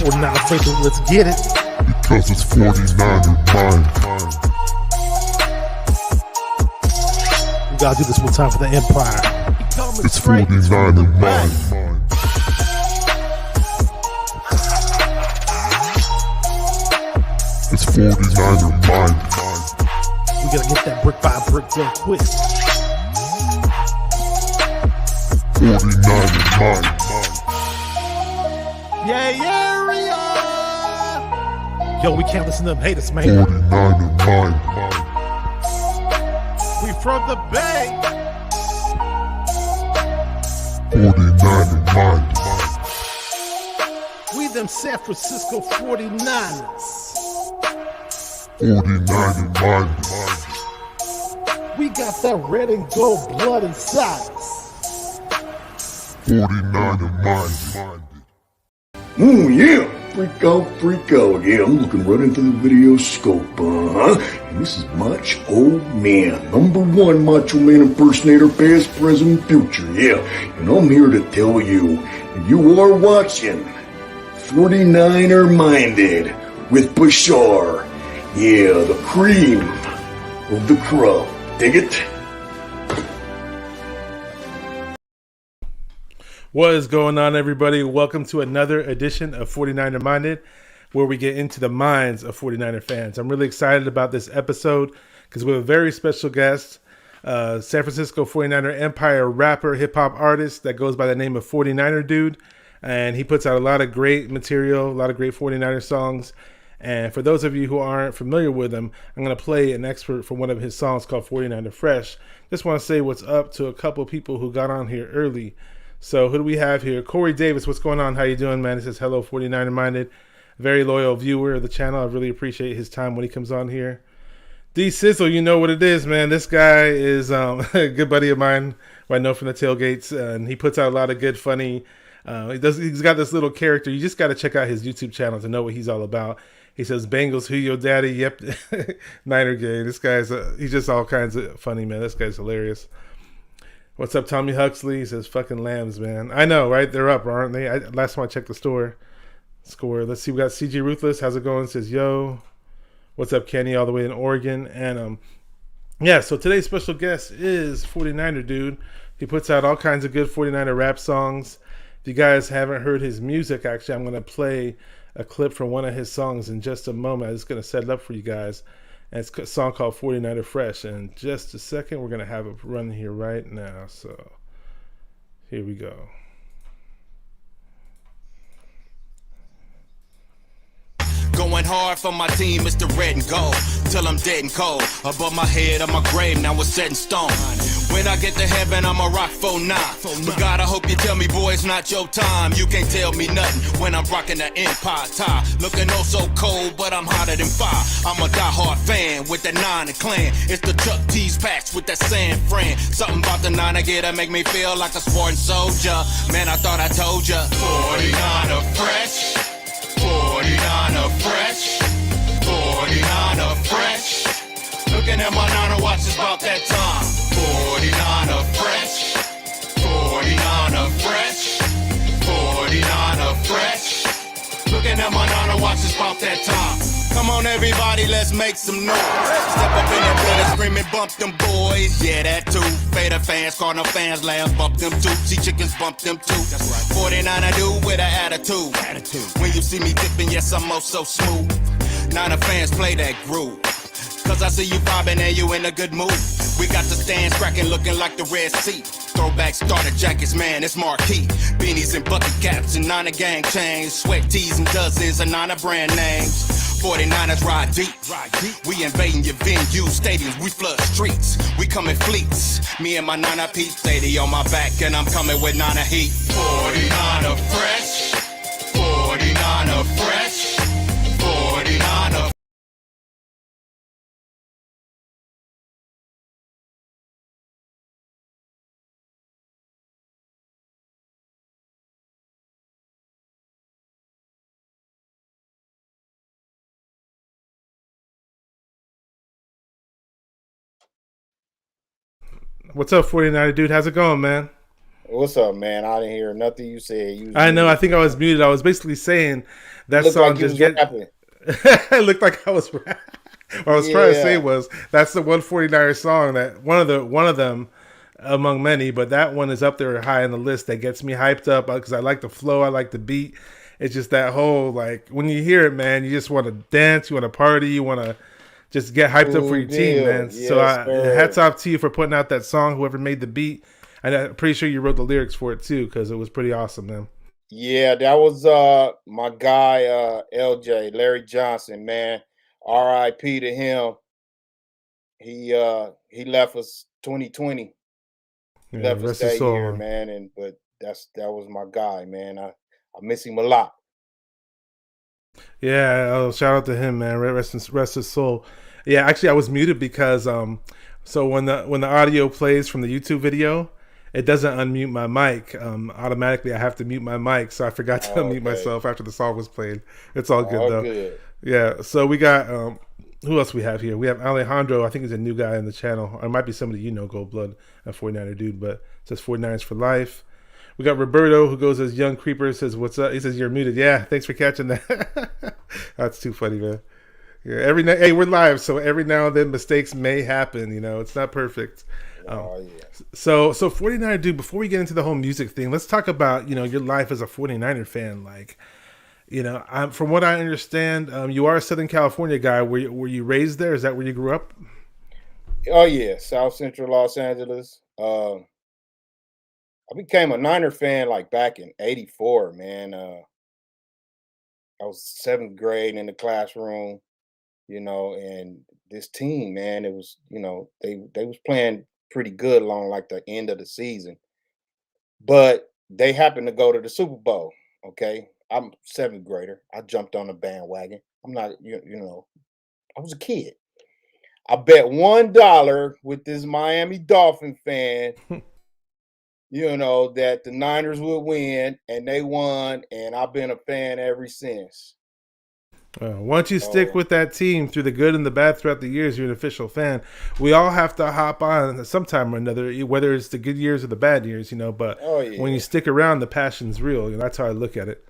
49er faithful, let's get it. Because it's 49er mind. We gotta do this one time for the Empire. It's 49er mind. It's 49er mind. We gotta get that brick by brick done quick. 49er mind. Yeah, yo, we can't listen to them haters, man. 49er mind. We from the Bay. 49er mind. We them San Francisco 49ers. 49er mind. We got that red and gold blood inside us. 49er mind. Oh yeah, freak out, yeah, I'm looking right into the video scope, and this is Macho Man, #1 Macho Man impersonator, past, present, future, yeah, and I'm here to tell you, you are watching 49er Minded with Bashar, yeah, the cream of the crop, dig it? What is going on, everybody? Welcome to another edition of 49er Minded, where we get into the minds of 49er fans. I'm really excited about this episode because we have a very special guest, San Francisco 49er Empire rapper, hip-hop artist that goes by the name of 49erDude, and he puts out a lot of great material, a lot of great 49er songs. And for those of you who aren't familiar with him, I'm going to play an excerpt from one of his songs called 49er Fresh. Just want to say what's up to a couple people who got on here early. So who do we have here? Corey Davis, what's going on? How you doing, man? He says, hello, 49er Minded. Very loyal viewer of the channel. I really appreciate his time when he comes on here. D Sizzle, you know what it is, man. This guy is a good buddy of mine who I know from the Tailgates, and he puts out a lot of good, funny. He's got this little character. You just got to check out his YouTube channel to know what he's all about. He says, Bengals, who your daddy? Yep, Niner gang. This guy's, he's just all kinds of funny, man. This guy's hilarious. What's up, Tommy Huxley? He says, fucking lambs, man. I know, right? They're up, aren't they? Last time I checked the score. Let's see. We got CG Ruthless. How's it going? Says, yo. What's up, Kenny? All the way in Oregon. And, yeah, so today's special guest is 49erDude. He puts out all kinds of good 49er rap songs. If you guys haven't heard his music, actually, I'm going to play a clip from one of his songs in just a moment. I'm just going to set it up for you guys. And it's a song called 49er Fresh. And just a second, we're going to have it run here right now. So here we go. Going hard for my team, it's the red and gold. Till I'm dead and cold. Above my head, on my grave, now it's set in stone. When I get to heaven, I'ma rock 49. But God, I hope you tell me, boy, it's not your time. You can't tell me nothing when I'm rocking the Empire tie. Looking oh so cold, but I'm hotter than fire. I'm a diehard fan with that 9 and clan. It's the Chuck T's patch with that San Fran. Something about the 9 I get to make me feel like a sporting soldier. Man, I thought I told ya. 49er fresh. 49er fresh, 49er fresh. Looking at my 9er watch, it's about that time. 49er fresh, 49er fresh, 49er fresh. Looking at my 9er watch, it's about that time. Come on, everybody, let's make some noise. Step up in that building, screaming, bump them boys. Yeah, that too. Fader fans, Cardinal fans, laugh, bump them too. See chickens, bump them too. That's right. 49erDude with an attitude. When you see me dipping, yes, I'm oh so smooth. Niner fans play that groove. Cause I see you vibing and you in a good mood. We got the stands cracking, looking like the Red Sea. Throwback starter jackets, man, it's marquee. Beanies and bucket caps and Niner gang chains. Sweat tees and dozens of Niner brand names. 49ers ride deep. We invading your venue, stadiums, we flood streets. We come in fleets. Me and my Niner Pete, 80 on my back, and I'm coming with Niner heat. 49er fresh, 49er fresh, 49er. What's up, 49erDude? How's it going, man? What's up, man? I didn't hear nothing you said. You was I know. I muted. think I was muted. I was basically saying It that looked song like you just was get. rapping. It looked like I was. What I was trying to say Yeah. was that's the 149er song that one of them among many, but that one is up there high on the list that gets me hyped up because I like the flow, I like the beat. It's just that whole like when you hear it, man, you just want to dance, you want to party, you want to just get hyped up for Cool your team, deal. man. So Yes, hats sir. off to you for putting out that song. Whoever made the beat, and I'm pretty sure you wrote the lyrics for it too because it was pretty awesome, man. Yeah, that was my guy LJ, Larry Johnson, man. RIP to him. He left us 2020. Yeah, Left us rest his that soul, year, man. man. And but that was my guy, man. I miss him a lot. Yeah, shout out to him, man. Rest his soul. Yeah, actually, I was muted because so when the audio plays from the YouTube video, it doesn't unmute my mic. Automatically, I have to mute my mic, so I forgot to unmute Okay. myself after the song was played. It's all good All though. good. Yeah. So we got who else we have here? We have Alejandro. I think he's a new guy in the channel. Or it might be somebody you know, Gold Blood, a 49er dude, but it says 49ers for life. We got Roberto who goes as Young Creeper, says, "What's up?" He says, "You're muted." Yeah, thanks for catching that. That's too funny, man. Yeah, hey, we're live, so every now and then mistakes may happen. You know, it's not perfect. Um, Oh yeah. so 49er dude, before we get into the whole music thing, let's talk about, your life as a 49er fan. Like, from what I understand, you are a Southern California guy. Were you raised there? Is that where you grew up? Oh yeah. South Central Los Angeles. I became a Niner fan like back in '84, man. I was seventh grade in the classroom, and this team, man, it was, they was playing pretty good along like the end of the season, but they happened to go to the Super Bowl. Okay, I'm seventh grader. I jumped on the bandwagon. I'm not, I was a kid. I bet $1 with this Miami Dolphin fan, that the Niners would win, and they won, and I've been a fan ever since. Once you stick So, with that team through the good and the bad throughout the years, you're an official fan. We all have to hop on sometime or another, whether it's the good years or the bad years, But oh when you yeah, stick around, the passion's real. That's how I look at it.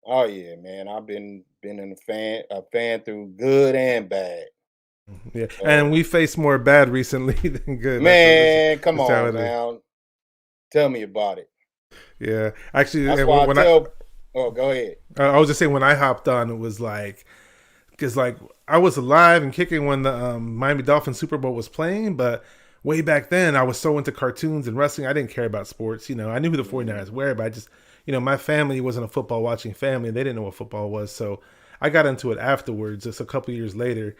oh yeah, man. I've been a fan through good and bad. Yeah, and So, we face more bad recently than good. That's man, come just how on it is. now, tell me about it. Yeah, actually, That's why I when tell. Oh, go ahead. I was just saying when I hopped on, it was like because like I was alive and kicking when the Miami Dolphins Super Bowl was playing, but way back then I was so into cartoons and wrestling, I didn't care about sports. I knew who the Mhm. 49ers were, but I just my family wasn't a football watching family. They didn't know what football was, so I got into it afterwards, just a couple years later.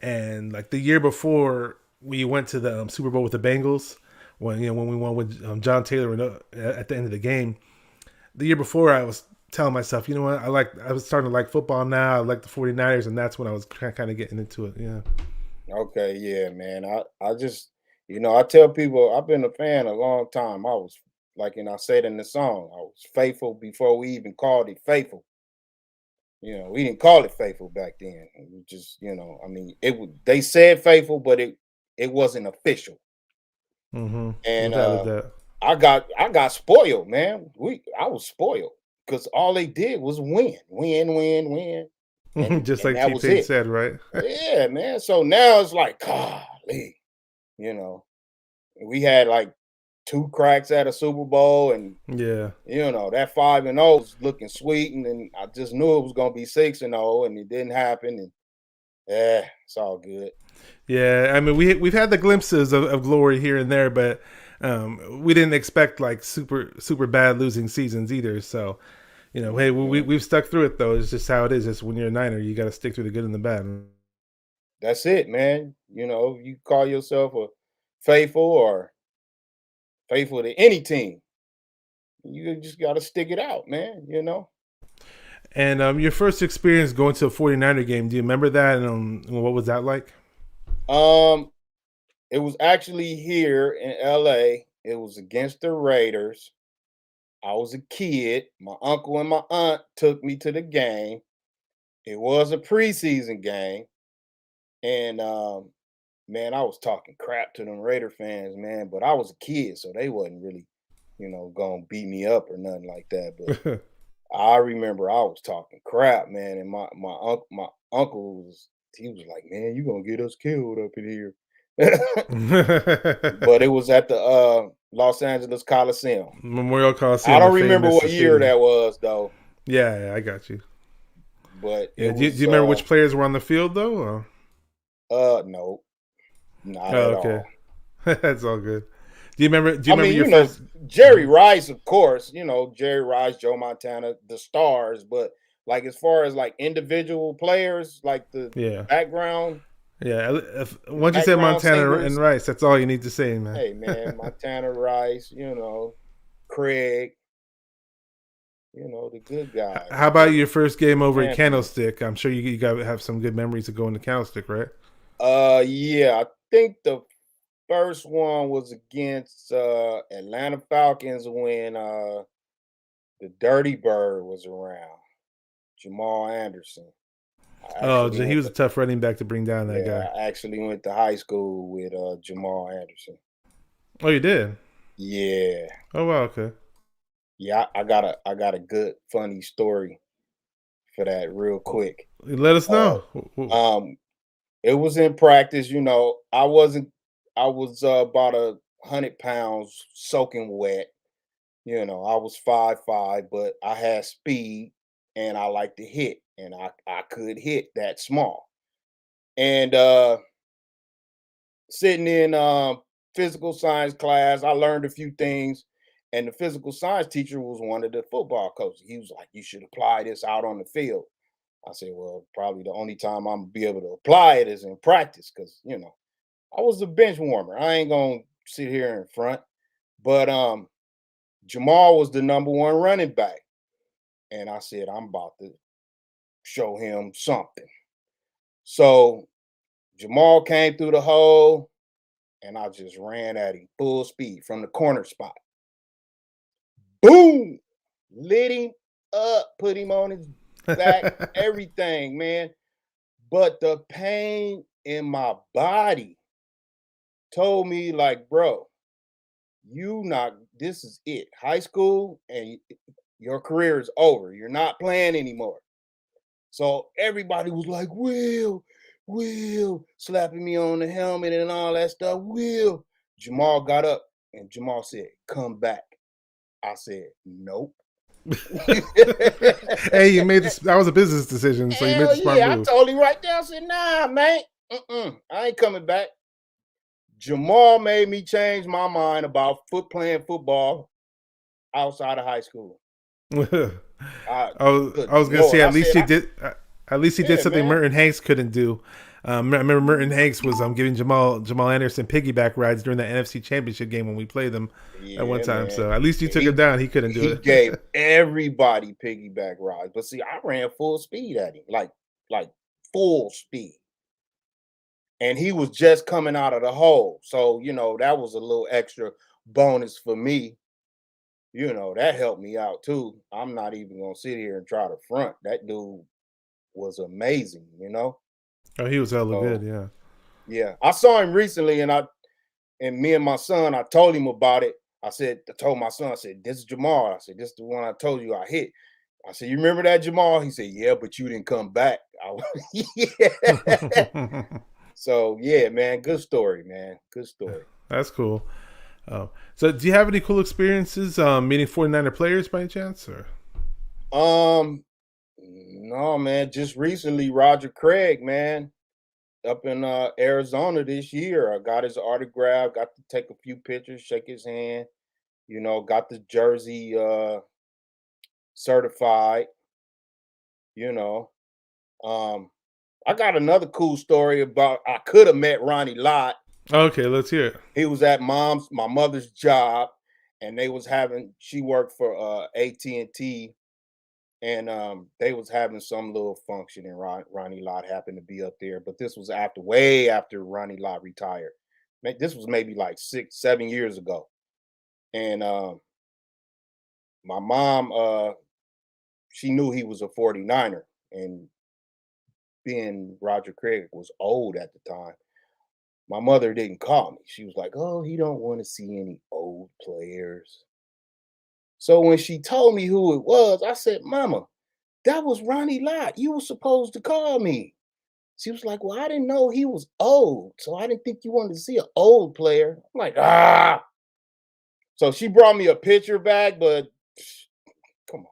And like the year before, we went to the Super Bowl with the Bengals when we won with John Taylor at the end of the game. The year before, I was telling myself, you know what, I was starting to like football now. I like the 49ers, and that's when I was kind of getting into it. Yeah. Okay, yeah, man. I just, I tell people I've been a fan a long time. I was like, and I said in the song, I was faithful before we even called it faithful. We didn't call it faithful back then. We just, I mean, they said faithful, but it wasn't official. And Without a doubt. I got spoiled, man. I was spoiled because all they did was win, and Just and like that was T-Pain it. said, right? Yeah, man. So now it's like, golly, you know, we had like two cracks at a Super Bowl, and Yeah. that 5-0 was looking sweet, and then I just knew it was gonna be 6-0, and it didn't happen, and yeah, it's all good. Yeah, I mean we've had the glimpses of glory here and there, but we didn't expect like super bad losing seasons either. So hey, Mhm. we've stuck through it though. It's just how it is. Just when you're a Niner, you got to stick through the good and the bad. That's it, man. You call yourself a faithful or faithful to any team. You just got to stick it out, man. And your first experience going to a 49er game, do you remember that? And what was that like? Um, it was actually here in LA. It was against the Raiders. I was a kid. My uncle and my aunt took me to the game. It was a preseason game. And man, I was talking crap to them Raider fans, man, but I was a kid, so they wasn't really, gonna beat me up or nothing like that. But I remember I was talking crap, man, and my uncle he was like, "Man, you gonna get us killed up in here." But it was at the Los Angeles Coliseum. Memorial I Coliseum, the don't remember famous what year stadium. that was though, Yeah, I got you. but Yeah, it do you was remember which players were on the field though? Or? no, not Oh, at okay. all. That's all good. Do you remember? Do you I remember mean, your first? Jerry Mhm. Rice, of course, Jerry Rice, Joe Montana, the stars, but like as far as like individual players, like the Yeah, background, yeah. Once you said background Montana and singers, Rice, that's all you need to say, man. hey man, Montana Rice, Craig, the good guys, How about your first game over at Anthony. Candlestick? I'm sure you got to have some good memories of going to Candlestick, right? Yeah, I think the first one was against Atlanta Falcons when the Dirty Bird was around, Jamal Anderson. I Oh, actually so he went was a to tough running back to bring down that yeah, guy. I actually went to high school with Jamal Anderson. Oh, you did? Yeah. Oh, wow. Okay. Yeah, I got a good funny story for that real Well, quick. let us Uh know. um it was in practice, I was about 100 pounds soaking wet. I was 5'5", but I had speed and I like to hit and I could hit that small. And sitting in physical science class, I learned a few things. And the physical science teacher was one of the football coaches. He was like, "You should apply this out on the field." I said, "Well, probably the only time I'm gonna be able to apply it is in practice, because I was a bench warmer. I ain't gonna sit here in front." But Jamal was the number one running back, and I said, "I'm about to show him something." So Jamal came through the hole, and I just ran at him full speed from the corner spot. Boom! Lit him up, put him on his back, everything, man. But the pain in my body told me, like, bro, this is it. High school and your career is over. You're not playing anymore. So everybody was like, Will, slapping me on the helmet and all that stuff. Will. Jamal got up and Jamal said, "Come back." I said, "Nope." Hey, you made this. That was a business decision, so you made Hell the smart yeah. I move. told him right there. I said, "Nah, man. I ain't coming back." Jamal made me change my mind about playing football outside of high school. I I Good was gonna say Lord. I at least said, he did. At least he did yeah, something man. Merton Hanks couldn't do. I remember Merton Hanks was giving Jamal Anderson piggyback rides during the NFC Championship game when we played them at one Yeah, time. man. So at least you took him He down. He couldn't do he gave it. everybody piggyback rides. But see, I ran full speed at him, like full speed. And he was just coming out of the hole. So, that was a little extra bonus for me. That helped me out too. I'm not even gonna sit here and try to front. That dude was amazing. Oh, he was hella good. So Yeah. yeah. I saw him recently and me and my son, I told him about it. I told my son, I said, "This is Jamal." I said, "This is the one I told you I hit." I said, "You remember that, Jamal?" He said, "Yeah, but you didn't come back." Yeah. So yeah, man, good story, man. Good story. That's cool. So do you have any cool experiences meeting 49er players by any chance? Or Um, no, man, just recently, Roger Craig, man, up in Arizona this year. I got his autograph, got to take a few pictures, shake his hand, got the jersey certified, you know. Um, I got another cool story about I could have met Ronnie Lott. okay, let's hear it. He was at my mother's job, and she worked for AT&T, and they was having some little function, and Ronnie Lott happened to be up there. But this was way after Ronnie Lott retired. This was maybe like 6, 7 years ago. And my mom, she knew he was a 49er, and being Roger Craig was old at the time, my mother didn't call me. She was like, "Oh, he don't want to see any old players." So when she told me who it was, I said, "Mama, that was Ronnie Lott. You were supposed to call me." She was like, "Well, I didn't know he was old, so I didn't think you wanted to see an old player." I'm like, "Ah." So she brought me a picture back, but come on.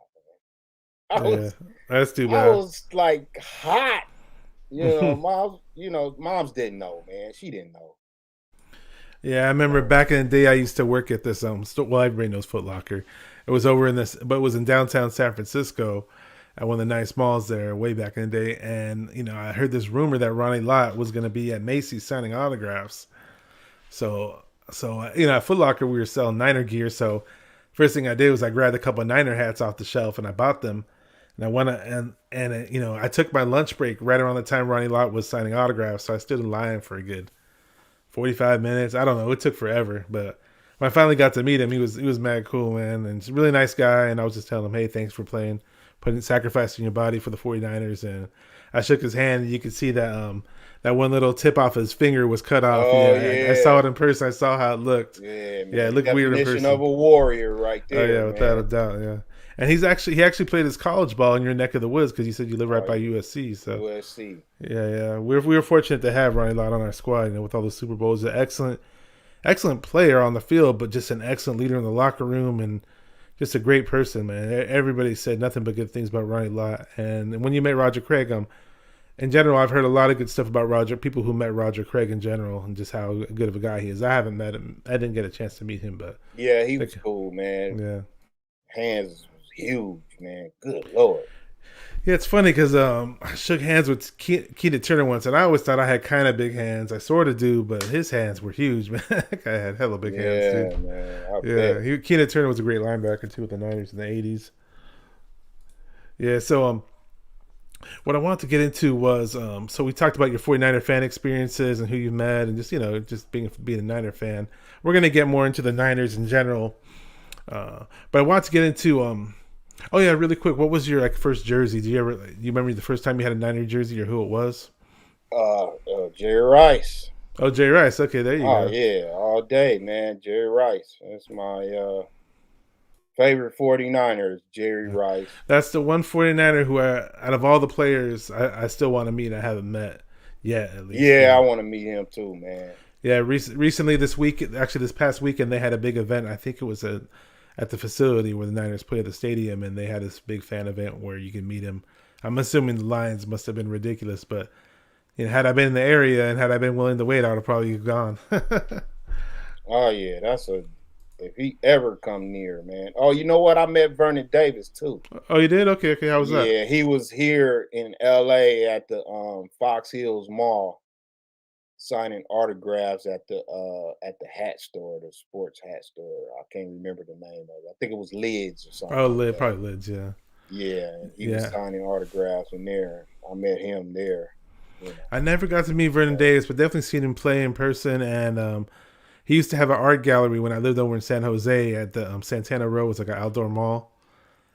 I Yeah, was that's too I bad. was like hot. Moms didn't know, man. She didn't know. Yeah, I remember So, back in the day I used to work at this store. Well, everybody knows Foot Locker. It was over in this, but it was in downtown San Francisco at one of the nice malls there way back in the day. And I heard this rumor that Ronnie Lott was going to be at Macy's signing autographs. So at Foot Locker we were selling Niner gear. So first thing I did was I grabbed a couple of Niner hats off the shelf and I bought them. And I went and I took my lunch break right around the time Ronnie Lott was signing autographs. So I stood in line for a good 45 minutes. I don't know. It took forever, but when I finally got to meet him, he was mad cool, man. And he's a really nice guy. And I was just telling him, hey, thanks for sacrificing your body for the 49ers. And I shook his hand and you could see that one little tip off his finger was cut off. oh Yeah, I saw yeah. it in person. I saw how it looked. Yeah, Yeah, it man. looked weird in Definition of person. a warrior right Oh there, yeah, without a man. doubt. Yeah. And he actually played his college ball in your neck of the woods because you said you live right Oh, by USC. So USC. yeah. We were fortunate to have Ronnie Lott on our squad. With all the Super Bowls, an excellent player on the field, but just an excellent leader in the locker room and just a great person, man. Everybody said nothing but good things about Ronnie Lott. And when you met Roger Craig, in general, I've heard a lot of good stuff about Roger. People who met Roger Craig in general, and just how good of a guy he is. I haven't met him. I didn't get a chance to meet him, but Yeah, he was like, cool, man. yeah. Hands was huge, man. Good lord. Yeah, it's funny because I shook hands with Keenan Turner once, and I always thought I had kind of big hands. I sort of do, but his hands were huge, man. That guy had hella big hands, dude. Yeah, man. I Yeah, bet. Keenan Turner was a great linebacker too with the Niners in the '80s. Yeah, so what I wanted to get into was so we talked about your 49er fan experiences and who you met, and just being a Niner fan. We're gonna get more into the Niners in general, but I wanted to get into oh yeah, really quick. What was your first jersey? Do you remember the first time you had a Niner jersey or who it was? Jerry Rice. Oh, Jay Rice. Okay, there you Oh go. yeah, all day, man. Jerry Rice. That's my favorite 49ers, Jerry Rice. That's the one 49er who, out of all the players, I still want to meet. I haven't met yet, at least. Yeah, I want to meet him too, man. Yeah. Recently this week, actually this past weekend, they had a big event. I think it was at the facility where the Niners play at the stadium, and they had this big fan event where you can meet him. I'm assuming the lines must have been ridiculous, but had I been in the area and had I been willing to wait, I would have probably gone. Oh yeah, if he ever come near, man. Oh, you know what? I met Vernon Davis too. Oh, you did? Okay, okay. How was that? Yeah, he was here in LA at the Fox Hills Mall signing autographs at the hat store, the sports hat store. I can't remember the name of it. I think it was Lids or something Oh, like that. probably Lids. Yeah, Yeah, and he was yeah. signing autographs in there. I met him there. You know. I never got to meet Vernon Davis, but definitely seen him play in person. And he used to have an art gallery when I lived over in San Jose at the Santana Row. It's like an outdoor mall.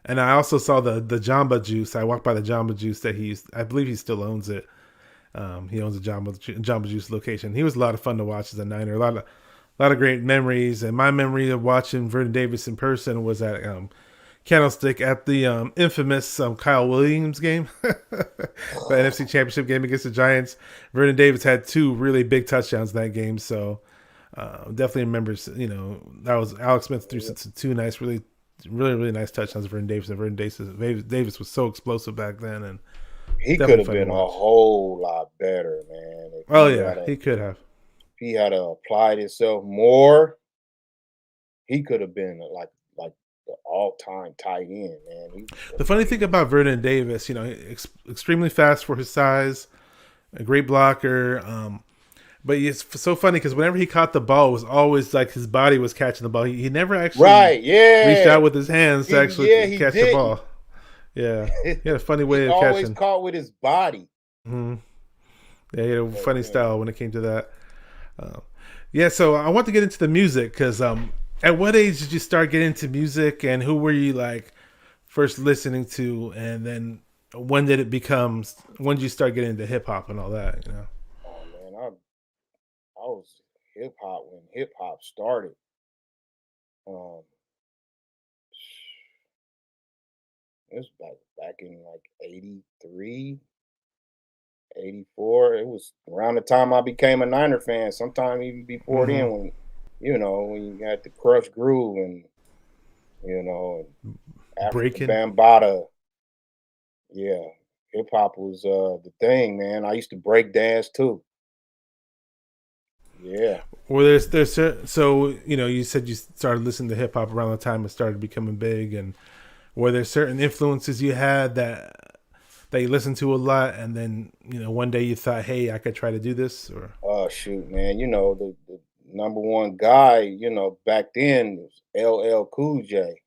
And I also saw the Jamba Juice. I walked by the Jamba Juice that I believe he still owns it. He owns a Jamba Juice location. He was a lot of fun to watch as a Niner. A lot of great memories. And my memory of watching Vernon Davis in person was at Candlestick at the infamous Kyle Williams game, the NFC Championship game against the Giants. Vernon Davis had two really big touchdowns in that game, so definitely remembers. That was Alex Smith threw two nice, really, really, really nice touchdowns. Vernon Davis and Davis was so explosive back then, and He could definitely have fun to been a watch. whole lot better, man. Oh yeah, he could have. If he had applied himself more, he could have been like the all-time tight end, man. The funny thing about Vernon Davis, extremely fast for his size, a great blocker. But it's so funny because whenever he caught the ball, it was always like his body was catching the ball. He never actually Right, reached out yeah. with his hands to actually He catch the didn't. ball. Yeah, he had a funny He way of always catching. caught with his body. Hmm. Yeah, he had a But, funny you know, style when it came to that. Yeah, so I want to get into the music because at what age did you start getting into music, and who were you first listening to, and then when did it become? When did you start getting into hip hop and all that? oh man, I was hip hop when hip hop started. Um, It was back in like 83, 84. It was around the time I became a Niner fan, sometime even before Hmm. then when, when you had the Crush Groove and, Africa Breaking. Bambaataa. Yeah. Hip hop was the thing, man. I used to break dance too. Yeah. Well, so you said you started listening to hip hop around the time it started becoming big, and were there certain influences you had that you listened to a lot, and then one day you thought, hey, I could try to do this, or Oh shoot, man. The number one guy, back then was LL Cool J.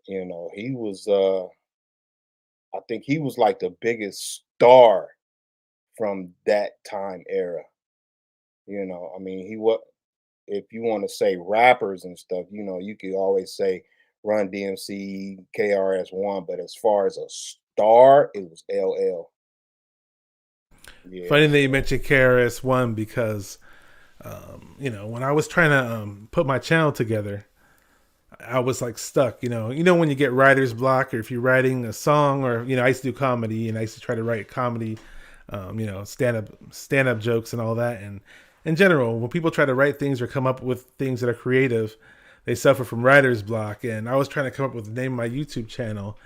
He was I think he was like the biggest star from that time era. I mean, he was if you want to say rappers and stuff, you could always say Run DMC, KRS-One, but as far as a star, it was LL. Yeah, funny that you so mentioned KRS-One because when I was trying to put my channel together, I was like stuck. When you get writer's block, or if you're writing a song, or I used to do comedy, and I used to try to write comedy, stand up jokes and all that. And in general, when people try to write things or come up with things that are creative, they suffer from writer's block. And I was trying to come up with the name of my YouTube channel,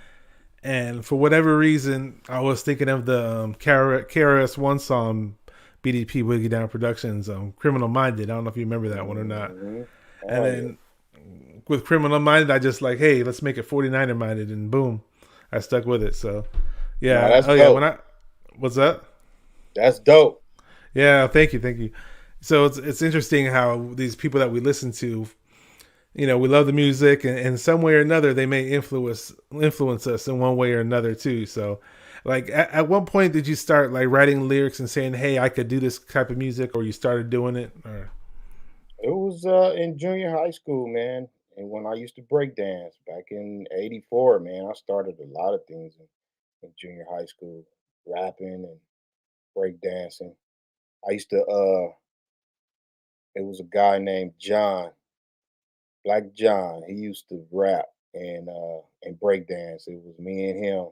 and for whatever reason, I was thinking of the KRS-One song, BDP Wiggy Down Productions, Criminal Minded. I don't know if you remember that one or not. mhm. And Oh yeah. then with Criminal Minded, I just like, hey, let's make it 49er Minded, and boom, I stuck with it. So No, yeah, that's oh yeah, dope. what's that? That's dope. Yeah, thank you. So it's interesting how these people that we listen to, we love the music, and in some way or another, they may influence us in one way or another too. So, like, at one point, did you start like writing lyrics and saying, "Hey, I could do this type of music," or you started doing it? Or It was in junior high school, man. And when I used to break dance back in '84, man, I started a lot of things in junior high school, rapping and break dancing. I used to it was a guy named John, Black John. He used to rap and break dance. It was me and him,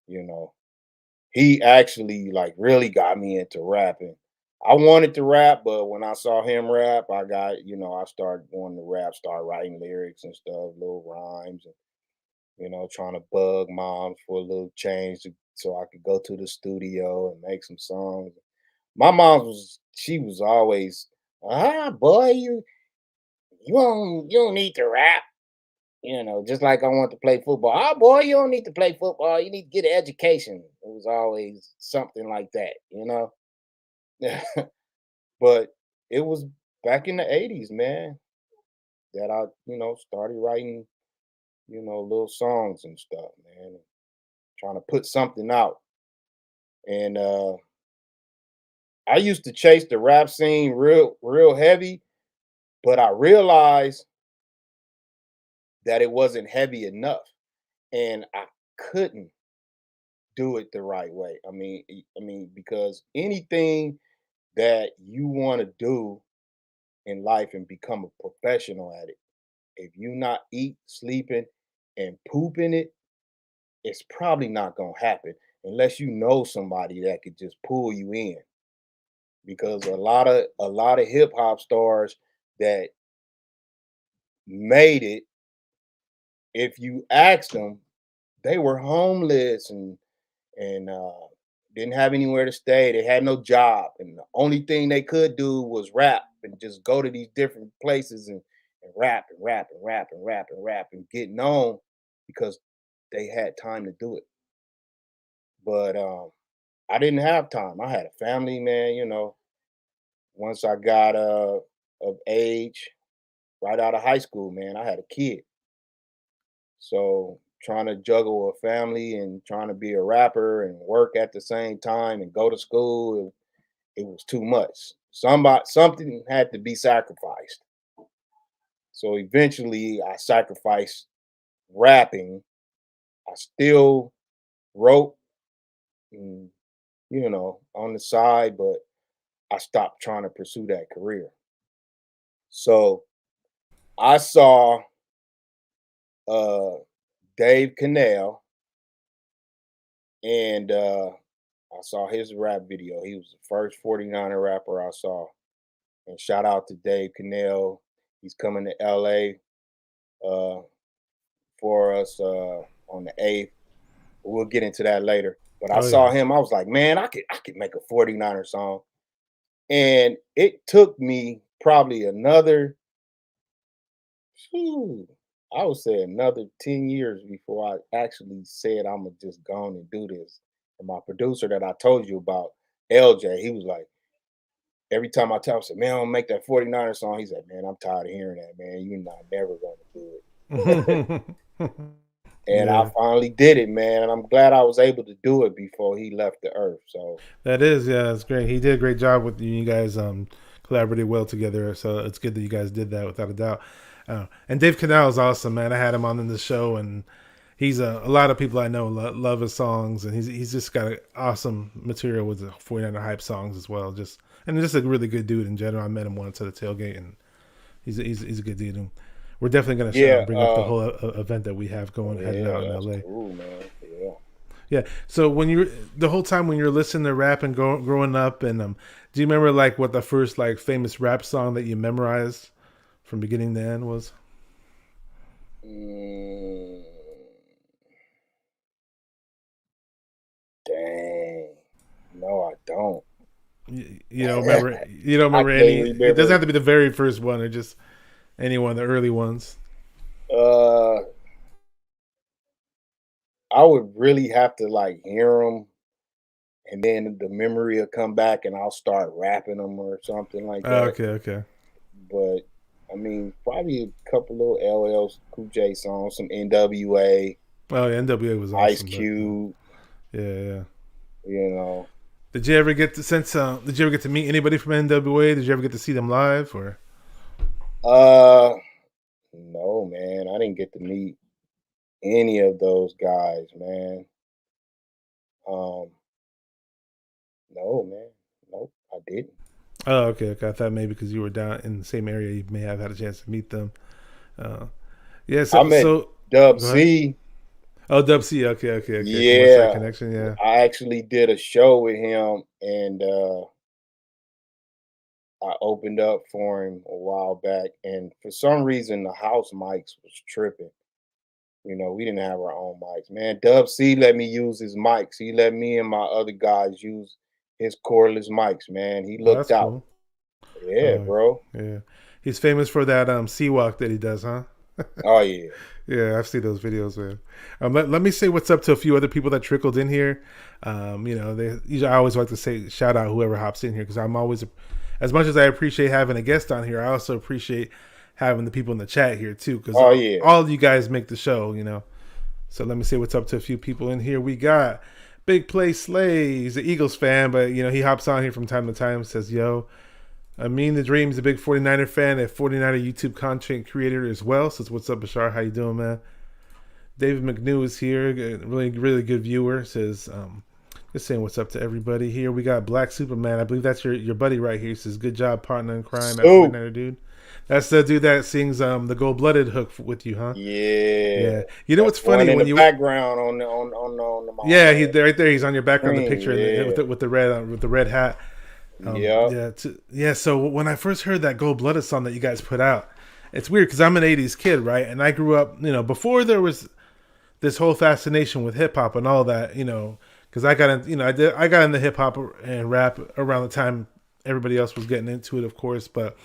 you know. He actually like really got me into rapping. I wanted to rap, but when I saw him rap, I started wanting to rap, start writing lyrics and stuff, little rhymes, and trying to bug moms for a little change so I could go to the studio and make some songs. My mom she was always, boy, you don't need to rap. Just like I want to play football. Oh boy, you don't need to play football. You need to get an education. It was always something like that. But it was back in the '80s, man, that I, started writing, little songs and stuff, man, trying to put something out. And I used to chase the rap scene real heavy, but I realized that it wasn't heavy enough. And I couldn't do it the right way. I mean, because anything that you want to do in life and become a professional at it, if you not eat, sleeping, and pooping it, it's probably not gonna happen unless you know somebody that could just pull you in. Because a lot of hip hop stars that made it, if you ask them, they were homeless and didn't have anywhere to stay. They had no job, and the only thing they could do was rap and just go to these different places and rap and rap and rap and rap and rap and get known because they had time to do it. But I didn't have time. I had a family, man. Once I got of age, right out of high school, man, I had a kid. So trying to juggle a family and trying to be a rapper and work at the same time and go to school, it was too much. Something had to be sacrificed. So eventually I sacrificed rapping. I still wrote, mm, on the side, but I stopped trying to pursue that career. So I saw uh Dave Cannell, and I saw his rap video. He was the first 49er rapper I saw. And shout out to Dave Cannell. He's coming to LA uh, for us on the 8th. We'll get into that later. But I Oh saw yeah. him. I was like, man, I could make a 49er song. And it took me probably another, phew, I would say another 10 years before I actually said I'm gonna just go on and do this. And my producer that I told you about, LJ, he was like, every time I tell him, I said, man, I'm gonna make that 49er song. He said, man, I'm tired of hearing that, man. You're not never gonna do it. And I Yeah. finally did it, man. And I'm glad I was able to do it before he left the earth. So That is, yeah, that's great. He did a great job with you. You guys collaborated well together, so it's good that you guys did that without a doubt. And Dave Cannell is awesome, man. I had him on in the show, and he's a lot of people I know love his songs, and he's just got awesome material with the 49er hype songs as well. Just a really good dude in general. I met him once at a tailgate, and he's a good dude. And we're definitely gonna yeah, bring up the whole event that we have going headed out in that's LA. cool, man. Yeah. Yeah. So when you the whole time when you're listening to rap and growing up, and do you remember like what the first like famous rap song that you memorized from beginning to end was? Mm, dang. No, I don't. You don't remember? You don't I remember can't any? It doesn't remember. have to be the very first one, or just any one of the early ones. Uh, I would really have to like hear them, and then the memory will come back, and I'll start rapping them or something like Oh, that. okay, okay. But I mean, probably a couple little LL Cool J songs, some NWA, Oh, yeah, NWA was Ice awesome. Cube. Yeah. You know, Did you ever get to Did you ever get to meet anybody from NWA? Did you ever get to see them live? Or uh, no, man, I didn't get to meet any of those guys, man. Um, no, man, nope, I didn't. oh, okay. I thought maybe because you were down in the same area, you may have had a chance to meet them. Uh, yeah. I So met so Dub go ahead. C. Oh, Dub C. Okay. From West Side Yeah, Connection. Yeah. I actually did a show with him, and I opened up for him a while back. And for some reason, the house mics was tripping. You know, we didn't have our own mics. Man, Dub C let me use his mics. He let me and my other guys use his cordless mics, man. He Oh, looked that's out. cool. Yeah, Oh, bro. yeah. He's famous for that sea walk that he does, huh? Oh yeah. Yeah, I've seen those videos, man. Let me say what's up to a few other people that trickled in here. I always like to say shout out whoever hops in here because I'm always, as much as I appreciate having a guest on here, I also appreciate having the people in the chat here too because Oh yeah. all of you guys make the show, you know. So let me say what's up to a few people in here. We got Big Play Slay. He's an Eagles fan, but you know he hops on here from time to time. Says, "Yo, I mean the Dream's a big 49er fan, a 49er YouTube content creator as well." Says, "What's up, Bashar? How you doing, man?" David McNew is here, really good viewer. Says, just saying what's up to everybody here. We got Black Superman. I believe that's your buddy right here. He says, "Good job, partner in crime, at So 49er Dude." That's the dude that sings the Gold Blooded hook with you, huh? yeah. Yeah. You know That's what's the one funny in when the you background on the yeah, right there. He's on your background, the screen. picture Yeah. with the red hat. Yep. Yeah. So when I first heard that Gold Blooded song that you guys put out, it's weird because I'm an '80s kid, right? And I grew up, before there was this whole fascination with hip hop and all that, because I got in, I got into hip hop and rap around the time everybody else was getting into it, of course. But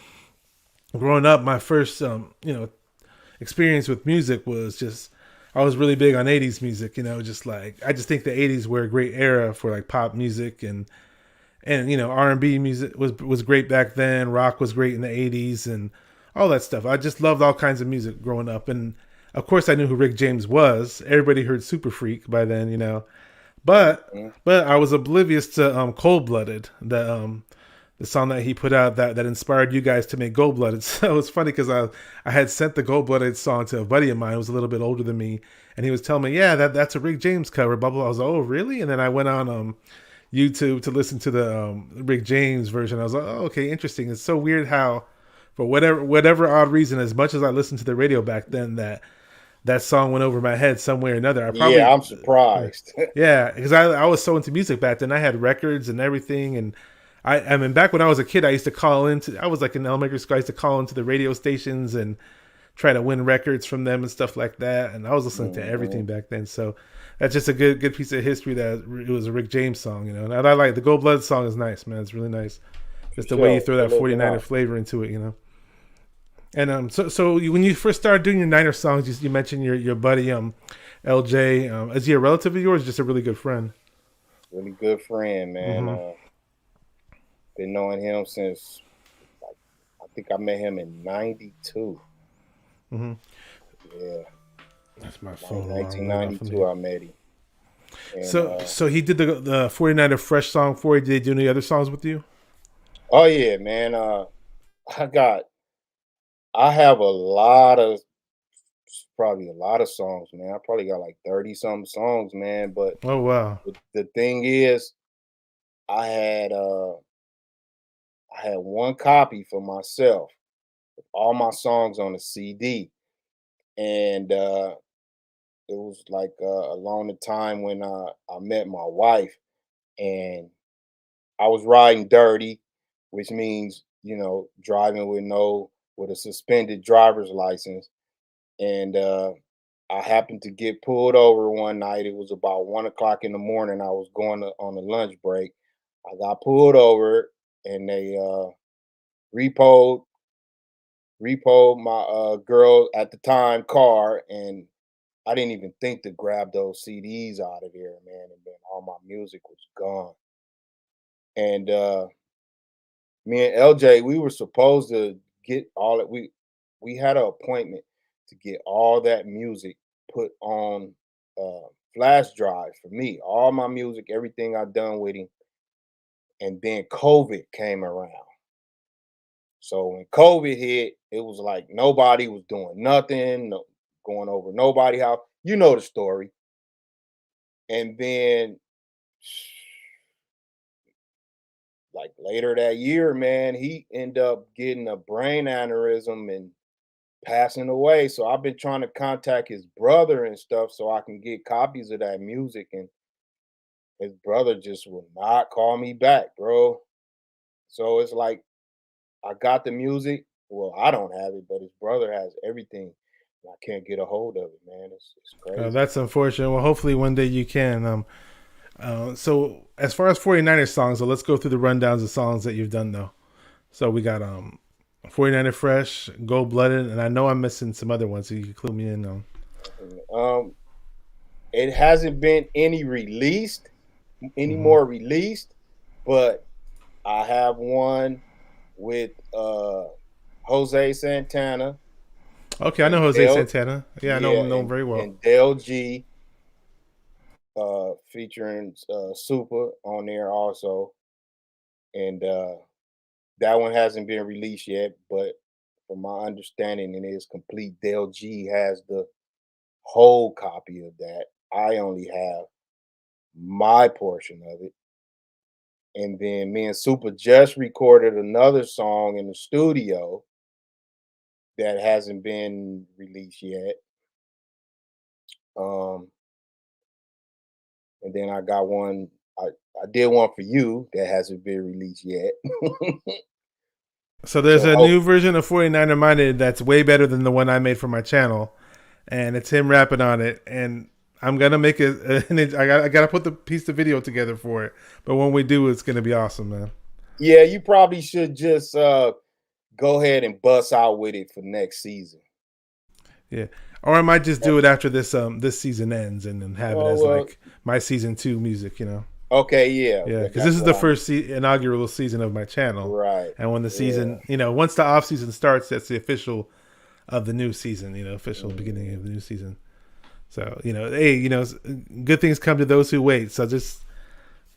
growing up, my first, experience with music was just I was really big on '80s music. Just like I just think the '80s were a great era for like pop music and R&B music was great back then. Rock was great in the '80s and all that stuff. I just loved all kinds of music growing up, and of course I knew who Rick James was. Everybody heard Super Freak by then. But I was oblivious to Cold Blooded, the song that he put out that inspired you guys to make Gold Blooded. So it's funny because I had sent the Gold Blooded song to a buddy of mine who was a little bit older than me, and he was telling me, yeah, that's a Rick James cover, blah blah. I was like, oh really? And then I went on YouTube to listen to the Rick James version. I was like, oh okay, interesting. It's so weird how for whatever odd reason, as much as I listened to the radio back then, that that song went over my head some way or another. I Yeah, probably, I'm surprised. yeah, because I was so into music back then. I had records and everything, and I mean, back when I was a kid, I used to call into. I was like in elementary school. I used to call into the radio stations and try to win records from them and stuff like that. And I was listening to everything back then. So that's just a good piece of history. That it was a Rick James song, you know. And I like the Gold Blood song is nice, man. It's really nice. Just the way you throw that 49er flavor into it, you know. And when you first started doing your Niner songs, you mentioned your buddy LJ. Is he a relative of yours, or just a really good friend? Really good friend, man. Been knowing him since, like, I think I met him in '92. Mm-hmm. Yeah, that's my phone. 1992, I met him. And, so he did the 49er Fresh song for you. Did they do any other songs with you? Oh yeah, man. I have probably a lot of songs, man. I probably got like 30 something songs, man. But oh wow, the thing is, I had one copy for myself with all my songs on the CD, and it was like along the time when I met my wife, and I was riding dirty, which means, you know, driving with a suspended driver's license. And I happened to get pulled over one night. It was about 1 o'clock in the morning. I was going on a lunch break. I got pulled over, and they repoed my girl at the time car, and I didn't even think to grab those CDs out of there, man. And then all my music was gone. And me and LJ, we were supposed to get all that we had an appointment to get all that music put on flash drive for me, all my music, everything I've done with him. And then COVID came around. So when COVID hit, it was like nobody was doing nothing, going over nobody's house. You know the story. And then like later that year, man, he ended up getting a brain aneurysm and passing away. So I've been trying to contact his brother and stuff so I can get copies of that music. And his brother just will not call me back, bro. So it's like I got the music. Well, I don't have it, but his brother has everything. I can't get a hold of it, man. It's crazy. That's unfortunate. Well, hopefully one day you can. So as far as 49er songs, so let's go through the rundowns of songs that you've done though. So we got 49er Fresh, Gold Blooded, and I know I'm missing some other ones, so you can clue me in on. It hasn't been any more released, but I have one with Jose Santana. Okay, I know Jose Santana. Yeah, I know him very well. And Del G, featuring Super on there also. And that one hasn't been released yet, but from my understanding, it is complete. Del G has the whole copy of that. I only have my portion of it. And then me and Super just recorded another song in the studio that hasn't been released yet. And then I got one. I did one for you that hasn't been released yet. So there's a new version of 49er Minded that's way better than the one I made for my channel, and it's him rapping on it. And I'm gonna make it. I gotta put the piece of video together for it. But when we do, it's gonna be awesome, man. Yeah, you probably should just go ahead and bust out with it for next season. Yeah, or I might just do it after this season ends and then have it as like my season 2 music, you know. Okay, yeah. Because this is the first inaugural season of my channel. Right. And when the season, you know, once the off season starts, that's the official of the new season, you know, official beginning of the new season. So, you know, hey, you know, good things come to those who wait. So just,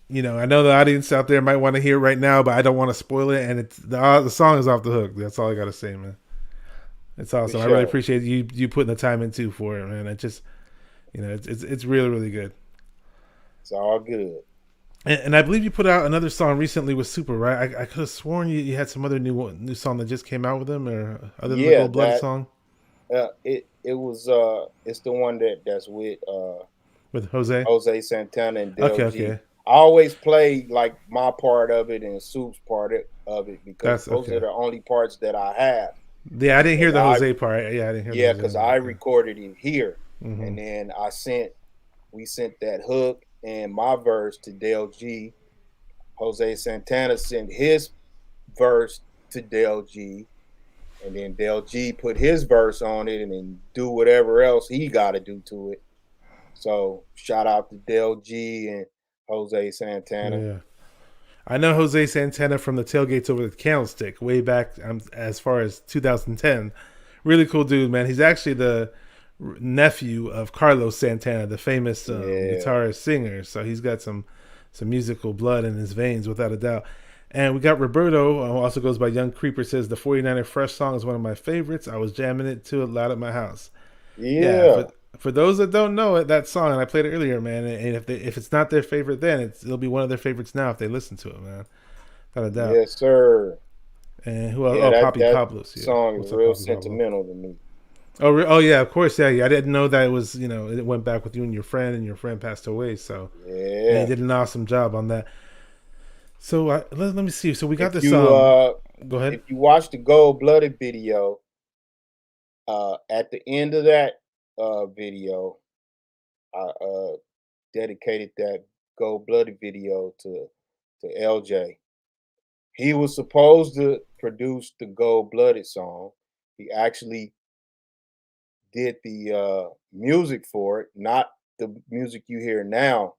you know, I know the audience out there might want to hear it right now, but I don't want to spoil it. And the song is off the hook. That's all I got to say, man. It's awesome. I really appreciate you putting the time into for it, man. It just, you know, it's really, really good. It's all good. And I believe you put out another song recently with Super, right? I could have sworn you had some other new song that just came out with him, or other than the Gold Blood song. it was it's the one that's with with Jose? Jose Santana and Okay, Del G. okay. I always play like my part of it and Soup's of it because That's those are okay. the only parts that I have. Yeah, I didn't hear Because the Jose part. Yeah, I didn't hear the Jose because one. I Okay. recorded it here, Hmm. and then we sent that hook and my verse to Del G. Jose Santana sent his verse to Del G, and then Del G put his verse on it, and then do whatever else he got to do to it. So shout out to Del G and Jose Santana. Yeah. I know Jose Santana from the Tailgates over the Candlestick way back as far as 2010. Really cool dude, man. He's actually the nephew of Carlos Santana, the famous Yeah, guitarist singer. So he's got some musical blood in his veins, without a doubt. And we got Roberto, who also goes by Young Creeper, says the 49er Fresh song is one of my favorites. I was jamming it to it loud at my house. Yeah, yeah, for those that don't know it, that song, and I played it earlier, man. And if it's not their favorite, then it'll be one of their favorites now if they listen to it, man. Without a doubt. yes, sir. And who else? Yeah, Oh, that Poppy that Pablos. Yeah, song is what's up, real Poppy Pablo? sentimental to me. Oh, oh yeah, of course, yeah, yeah. I didn't know that it was, it went back with you and your friend passed away. So, and he Yeah. did an awesome job on that. So let me see. So we got If this. you Go ahead. if you watch the Gold Blooded video, at the end of that video, I dedicated that Gold Blooded video to LJ. He was supposed to produce the Gold Blooded song. He actually did the music for it, not the music you hear now,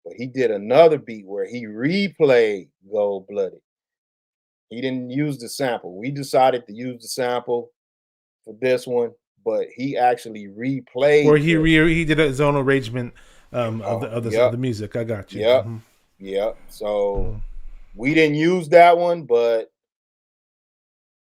but he did another beat where he replayed Gold Blooded. He didn't use the sample. We decided to use the sample for this one, but he actually Or replayed the he did his own arrangement of yep, the music. I got you. yep, Hmm. yep. So Hmm. we didn't use that one, but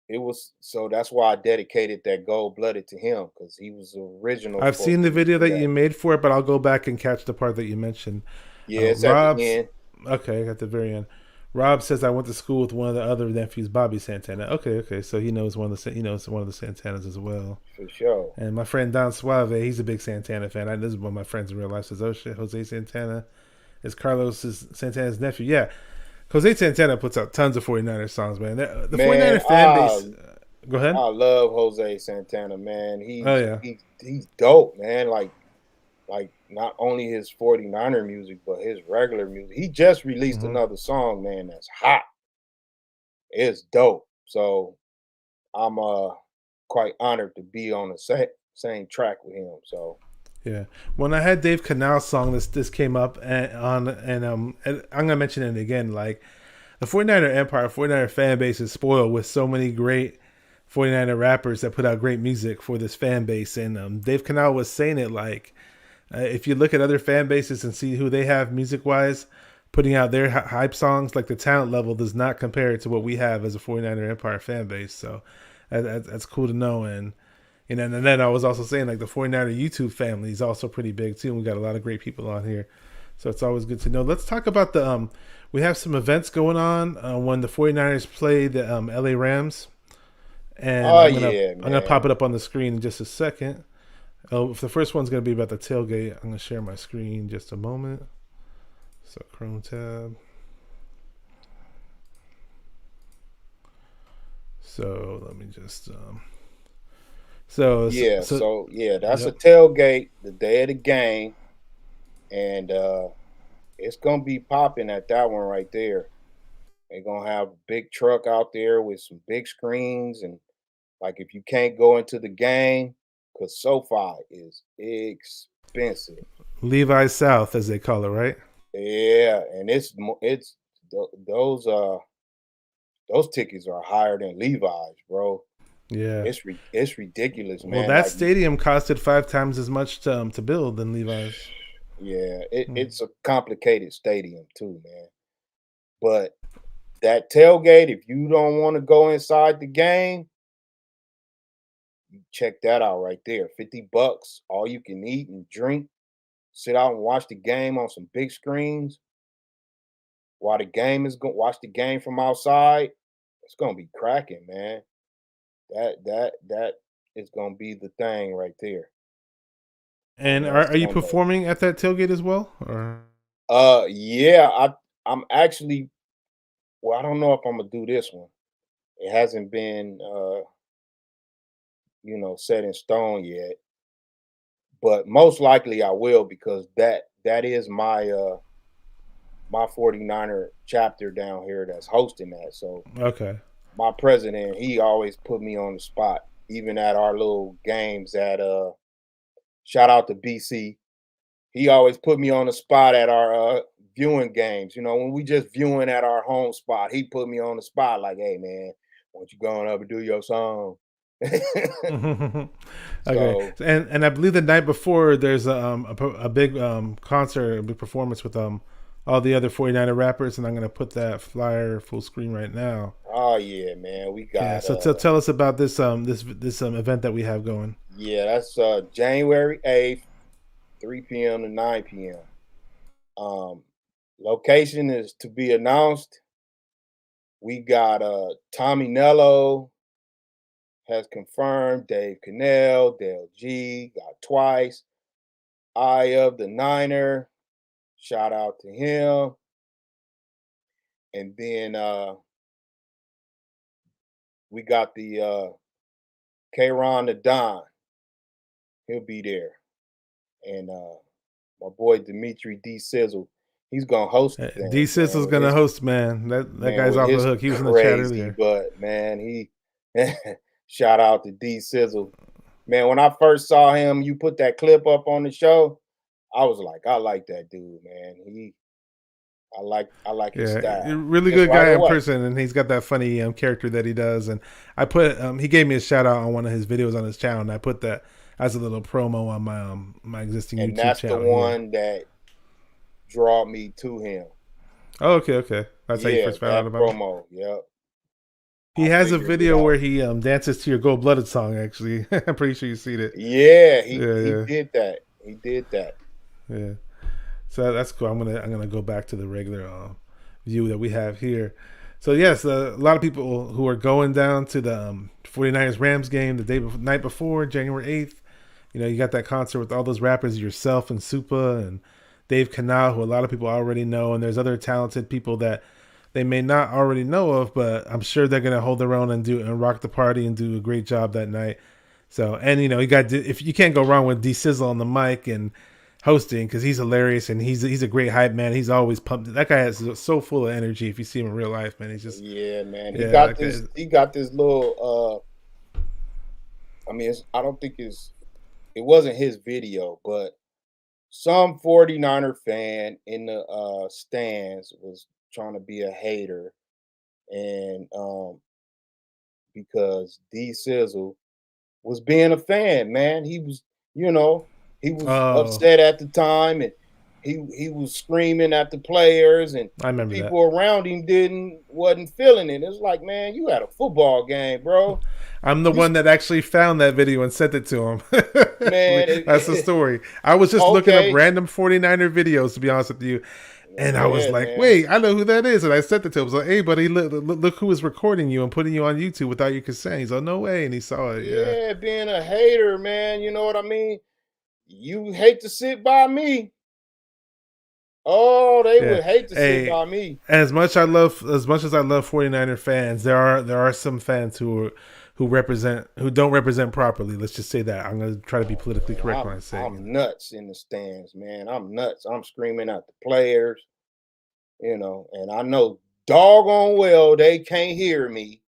it was so that's why I dedicated that Gold Blooded to him because he was the original I've for seen the video producing that that. you made for it, but I'll go back and catch the part that you mentioned. Yeah, it's at the Rob's end okay at the very end. Rob says I went to school with one of the other nephews, Bobby Santana. Okay, okay, so he knows he knows one of the Santanas as well. for sure. And my friend Don Suave, he's a big Santana fan. This is one of my friends in real life. Says, "Oh shit, Jose Santana is Santana's nephew." Yeah, Jose Santana puts out tons of 49er songs, man. The Man, 49er fan base. Go ahead. I love Jose Santana, man. Oh yeah. He's dope, man. Like not only his 49er music, but his regular music. He just released Hmm. another song, man, that's hot. It's dope. So I'm quite honored to be on the same track with him. So Yeah. When I had Dave Canal's song, this came up and I'm gonna mention it again. Like the 49er Empire, 49er fan base is spoiled with so many great 49er rappers that put out great music for this fan base. And Dave Canal was saying it like, if you look at other fan bases and see who they have music wise, putting out their hype songs, like the talent level does not compare to what we have as a 49er Empire fan base. So that's cool to know. And then I was also saying like the 49er YouTube family is also pretty big too. And we got a lot of great people on here. So it's always good to know. Let's talk about we have some events going on when the 49ers play the LA Rams. And oh yeah, I'm gonna man. pop it up on the screen in just a second. Oh, if the first one's gonna be about the tailgate, I'm gonna share my screen in just a moment. So Chrome tab. So let me just Yeah, so so yeah, that's a yep. tailgate the day of the game, and it's gonna be popping at that one right there. They're gonna have a big truck out there with some big screens, and like if you can't go into the game, because SoFi is expensive. Levi's South as they call it, right? Yeah, and it's those tickets are higher than Levi's, bro. Yeah. It's ridiculous, Well, man. that Like stadium costed 5 times as much to build than Levi's. yeah, Hmm. it's a complicated stadium too, man. But that tailgate, if you don't want to go inside the game, you check that out right there. $50, all you can eat and drink. Sit out and watch the game on some big screens while the game is going. Watch the game from outside. It's gonna be cracking, man. That is gonna be the thing right there on And are you Sunday. performing at that tailgate as well? Or Yeah, I'm actually, well, I don't know if I'm gonna do this one. It hasn't been set in stone yet, but most likely I will, because that is my 49er chapter down here that's hosting that. So okay. my president, he always put me on the spot, even at our little games at shout out to BC. He always put me on the spot at our viewing games. When we just viewing at our home spot, he put me on the spot like, "Hey man, why don't you going up and do your song?" Okay. So And I believe the night before there's a big concert, a big performance with all the other 49er rappers, and I'm gonna put that flyer full screen right now. oh yeah, man, we Yeah. got So tell us about this event that we have going. yeah, that's January 8th, 3 p.m. to 9 p.m. Um, Location is to be announced. We got Tommy Nello has confirmed, Dave Cannell, Dale G got twice, Eye of the Niner, shout out to him. And then we got the K-Ron the Don, he'll be there. And my boy Dimitri D Sizzle, he's gonna host the D thing, man, Sizzle's gonna host, man. That guy's with off the his hook. He was in the chat crazy earlier. butt, man. He shout out to D Sizzle. Man, when I first saw him, you put that clip up on the show, I was like, I like that dude, man. I like his Yeah, style. really Just good right guy in away. person, and he's got that funny character that he does. And I put he gave me a shout out on one of his videos on his channel, and I put that as a little promo on my existing And YouTube that's the channel here. one that draw me to him. Oh, okay. That's how you Yeah, first found that out about him. promo. Yep. He I has a figured it video where out. he dances to your Gold Blooded song. Actually, I'm pretty sure you've seen it. Yeah, Yeah, he yeah, did that. He did that. yeah. So that's cool. I'm gonna go back to the regular view that we have here. So yes, a lot of people who are going down to the 49ers Rams game the night before, January 8th. You got that concert with all those rappers, yourself and Supa and Dave Canal, who a lot of people already know, and there's other talented people that they may not already know of, but I'm sure they're gonna hold their own and rock the party and do a great job that night. So, and you got, if you can't go wrong with D Sizzle on the mic and hosting, because he's hilarious and he's a great hype man. He's always pumped. That guy is so full of energy. If you see him in real life, man, he's just Yeah, man. He yeah. got That guy this. He got this little. I mean, I don't think it wasn't his video, but some 49er fan in the stands was trying to be a hater, and because D Sizzle was being a fan, man. You know, he was oh, upset at the time, and he was screaming at the players, and I the remember that. people around him wasn't feeling it. It's like, man, you had a football game, bro. I'm the You one that actually found that video and sent it to him. man, That's the story. I was just looking up okay, random 49er videos, to be honest with you. And I was yeah, like, man, wait, I know who that is. And I sent it to him. I was like, hey, buddy, look who is recording you and putting you on YouTube without your consent. He's like, no way. And he saw it. Yeah. yeah, being a hater, man. You know what I mean? You hate to sit by me. Oh, they Yeah. would hate to sit Hey, by me. as much as I love 49er fans, there are some fans who don't represent properly. Let's just say that. I'm going to try to be politically Man, correct when I say it. I'm nuts in the stands, man. I'm nuts. I'm screaming at the players, and I know doggone well they can't hear me,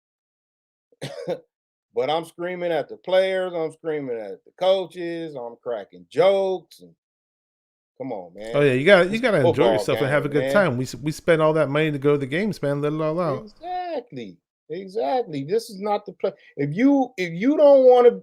but I'm screaming at the players. I'm screaming at the coaches. I'm cracking jokes. And come on, Oh man. yeah, you It's got to a enjoy football yourself and have a game, good man. time. We spend all that money to go to the games, man. Let it all out. Exactly. Exactly. This is not the play. If you don't want to,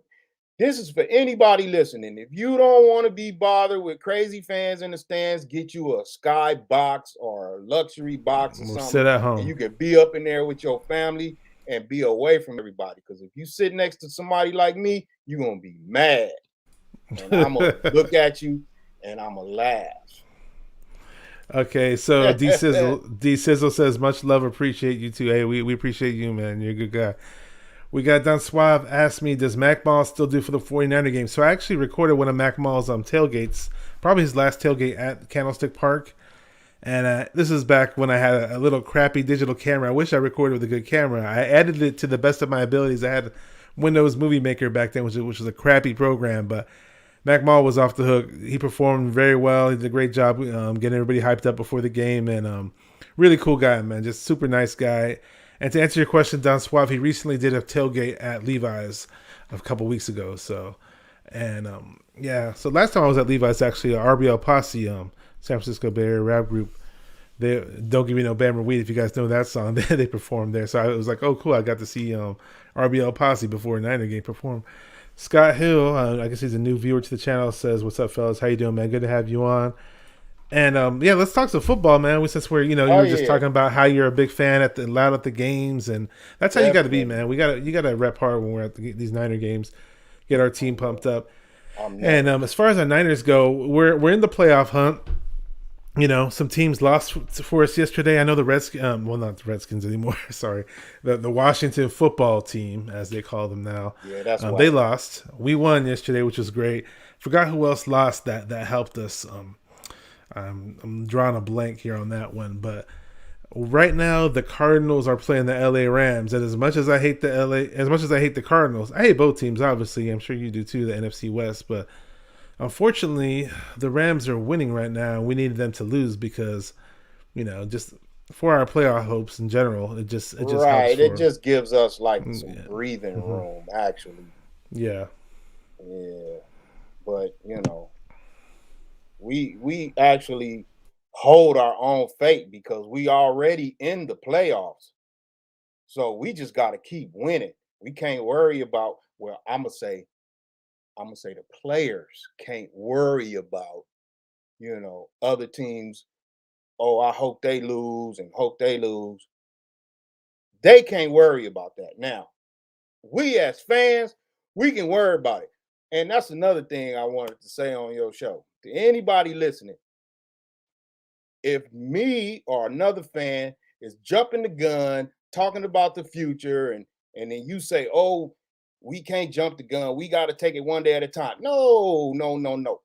this is for anybody listening. If you don't want to be bothered with crazy fans in the stands, get you a sky box or a luxury box or We'll something, sit at and home. you can be up in there with your family and be away from everybody. Because if you sit next to somebody like me, you're gonna be mad. And I'm gonna look at you and I'm gonna laugh. Okay, so D Sizzle says much love, appreciate you too. Hey, we appreciate you, man. You're a good guy. We got Don Suave asked me, does Mac Mall still do for the 49er game? So I actually recorded one of Mac Mall's tailgates, probably his last tailgate at Candlestick Park. And this is back when I had a little crappy digital camera. I wish I recorded with a good camera. I edited it to the best of my abilities. I had Windows Movie Maker back then, which was a crappy program. But Mac Mall was off the hook. He performed very well. He did a great job getting everybody hyped up before the game. And really cool guy, man. Just super nice guy. And to answer your question, Don Suave, he recently did a tailgate at Levi's a couple weeks ago. So, and yeah. So last time I was at Levi's, actually, RBL Posse, San Francisco Bay Area rap group. They Don't Give Me No Bammer Weed. If you guys know that song, they performed there. So I was like, oh, cool. I got to see RBL Posse before Niner game perform. Scott Hill, I guess he's a new viewer to the channel, says, "What's up, fellas? How you doing, man? Good to have you on." And yeah, let's talk some football, man. Since we're you were just talking about how you're a big fan loud at the games, and that's how you got to be, man. You got to rep hard when we're at these Niner games, get our team pumped up. And as far as our Niners go, we're in the playoff hunt. Some teams lost for us yesterday. I know the Redskins, well, not the Redskins anymore. Sorry, the Washington football team, as they call them now. Yeah, that's they lost. We won yesterday, which was great. Forgot who else lost that helped us. I'm drawing a blank here on that one, but right now the Cardinals are playing the LA Rams, and as much as I hate the Cardinals, I hate both teams. Obviously, I'm sure you do too. The NFC West, but unfortunately, the Rams are winning right now. We needed them to lose because, just for our playoff hopes in general, it just right. Helps it just gives us like some breathing room, actually. Yeah. Yeah, but we actually hold our own fate because we already in the playoffs. So we just got to keep winning. We can't worry about. Well, I'm gonna say the players can't worry about, other teams. Oh, I hope they lose and hope they lose. They can't worry about that. Now, we as fans, we can worry about it. And that's another thing I wanted to say on your show. To anybody listening, if me or another fan is jumping the gun, talking about the future, and then you say, oh, we can't jump the gun. We got to take it one day at a time. No.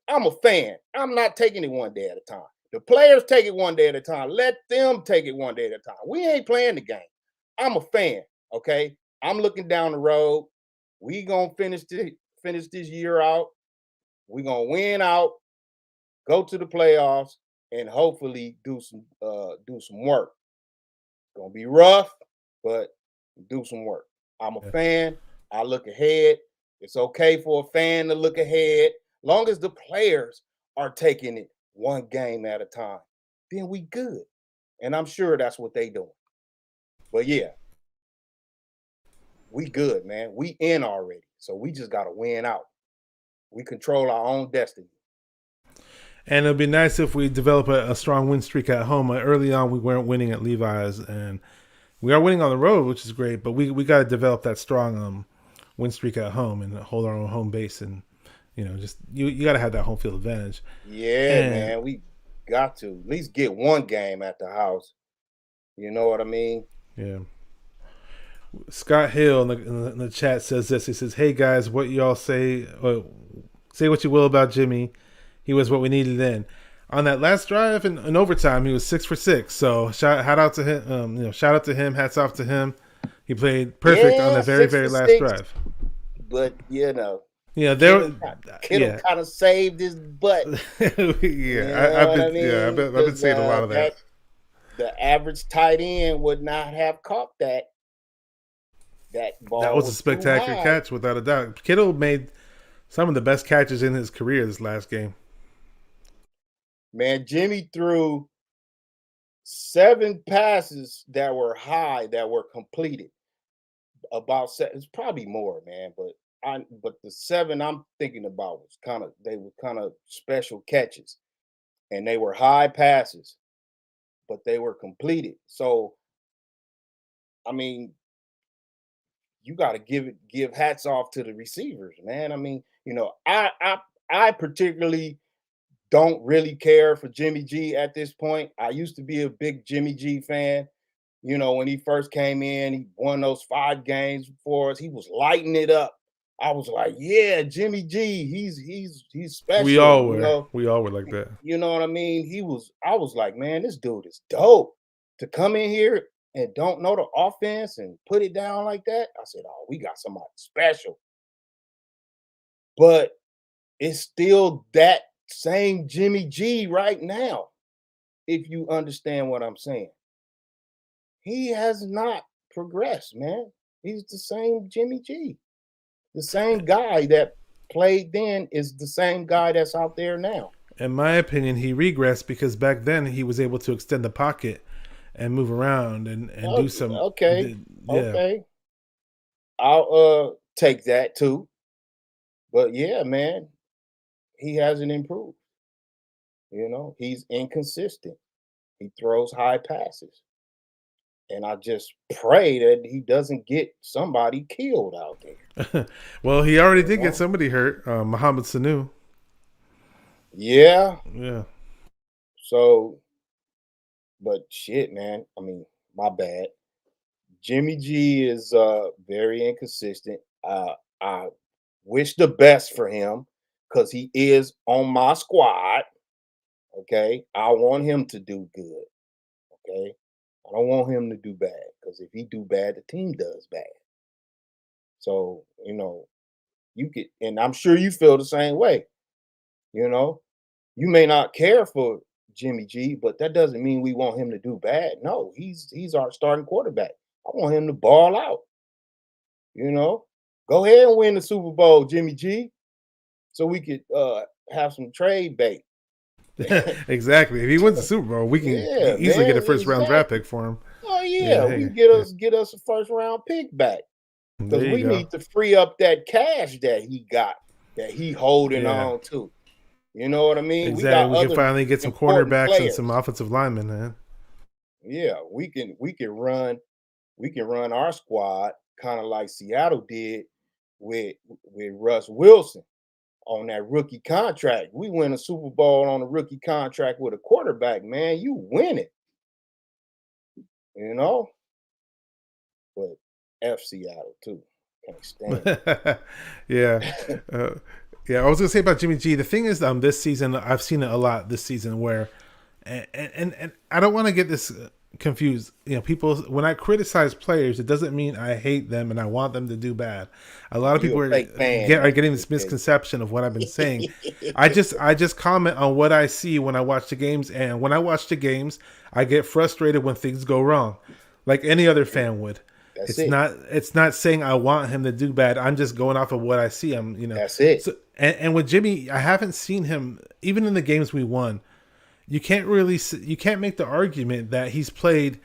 I'm a fan. I'm not taking it one day at a time. The players take it one day at a time. Let them take it one day at a time. We ain't playing the game. I'm a fan, okay? I'm looking down the road. We gonna finish this year out. We gonna win out, go to the playoffs, and hopefully do some work. It's gonna be rough, but do some work. I'm a fan. I look ahead. It's okay for a fan to look ahead. Long as the players are taking it one game at a time, then we good. And I'm sure that's what they doing. But yeah, we good, man. We in already. So we just got to win out. We control our own destiny. And it'd be nice if we develop a strong win streak at home. Early on, we weren't winning at Levi's, and we are winning on the road, which is great. But we got to develop that strong win streak at home and hold our own home base, and just you got to have that home field advantage. Yeah, man, we got to at least get one game at the house. You know what I mean? Yeah. Scott Hill in the chat says this. He says, "Hey guys, what y'all say? Say what you will about Jimmy. He was what we needed then. On that last drive in overtime, he was 6 for 6. So shout out to him. Shout out to him. Hats off to him. He played perfect on the very last drive. But there Kittle kind of saved his butt. I've been saying a lot of that. The average tight end would not have caught that ball. That was a spectacular catch, without a doubt. Kittle made some of the best catches in his career this last game. Man, Jimmy threw 7 passes that were high, that were completed. About 7, it's probably more, man. But the 7 I'm thinking about they were kind of special catches, and they were high passes, but they were completed. So, I mean, you got to give hats off to the receivers, man. I mean, I particularly don't really care for Jimmy G at this point. I used to be a big Jimmy G fan, You know, when he first came in, he won those 5 games for us. He was lighting it up. I was like, yeah, Jimmy G, he's We special, all you were. know. We all were like that. You know what I mean? I was like, man, this dude is dope. To come in here and don't know the offense and put it down like that. I said, oh, we got somebody special. But it's still that same Jimmy G right now, if you understand what I'm saying. He has not progressed, man. He's the same Jimmy G. The same guy that played then is the same guy that's out there now. In my opinion, he regressed because back then he was able to extend the pocket and move around and do some. Okay, Yeah. okay. I'll take that too. But yeah, man, he hasn't improved. You know, he's inconsistent. He throws high passes. And I just pray that he doesn't get somebody killed out there. Well, he already You did get know? somebody hurt, Muhammad Sanu. Yeah. Yeah. So, but shit, man. I mean, my bad. Jimmy G is very inconsistent. I wish the best for him because he is on my squad. Okay. I want him to do good. Okay. I don't want him to do bad because if he do bad, the team does bad. So, you know, you get, and I'm sure you feel the same way. You know, you may not care for Jimmy G, but that doesn't mean we want him to do bad. No, he's our starting quarterback. I want him to ball out. You know, go ahead and win the Super Bowl, Jimmy G, so we could have some trade bait. Exactly. If he wins the Super Bowl, we can Yeah, easily get a man, first round draft exactly. pick for him. Oh Yeah. yeah, we Hey. get us a first round pick back There because you we go. need to free up that cash that he got that he holding Yeah. on to. You know what I mean? We Exactly. got We can other finally get some important cornerbacks and some players. offensive linemen, man. Yeah, we can run our squad kind of like Seattle did with Russ Wilson on that rookie contract. We win a Super Bowl on a rookie contract with a quarterback, man. You win it, you know. But F Seattle too. Can't stand Yeah. it. Uh, yeah, I was gonna say about Jimmy G. The thing is, this season I've seen it a lot this season where, and I don't want to get this confused. You know, people when I criticize players, it doesn't mean I hate them and I want them to do bad. A lot of You people a are fake fan, are like getting they this say. misconception of what I've been saying. I just comment on what I see when I watch the games, and when I watch the games, I get frustrated when things go wrong, like any other fan would. That's It's it. not saying I want him to do bad. I'm just going off of what I see. That's it. So and with Jimmy, I haven't seen him even in the games we won. You can't make the argument that he's played,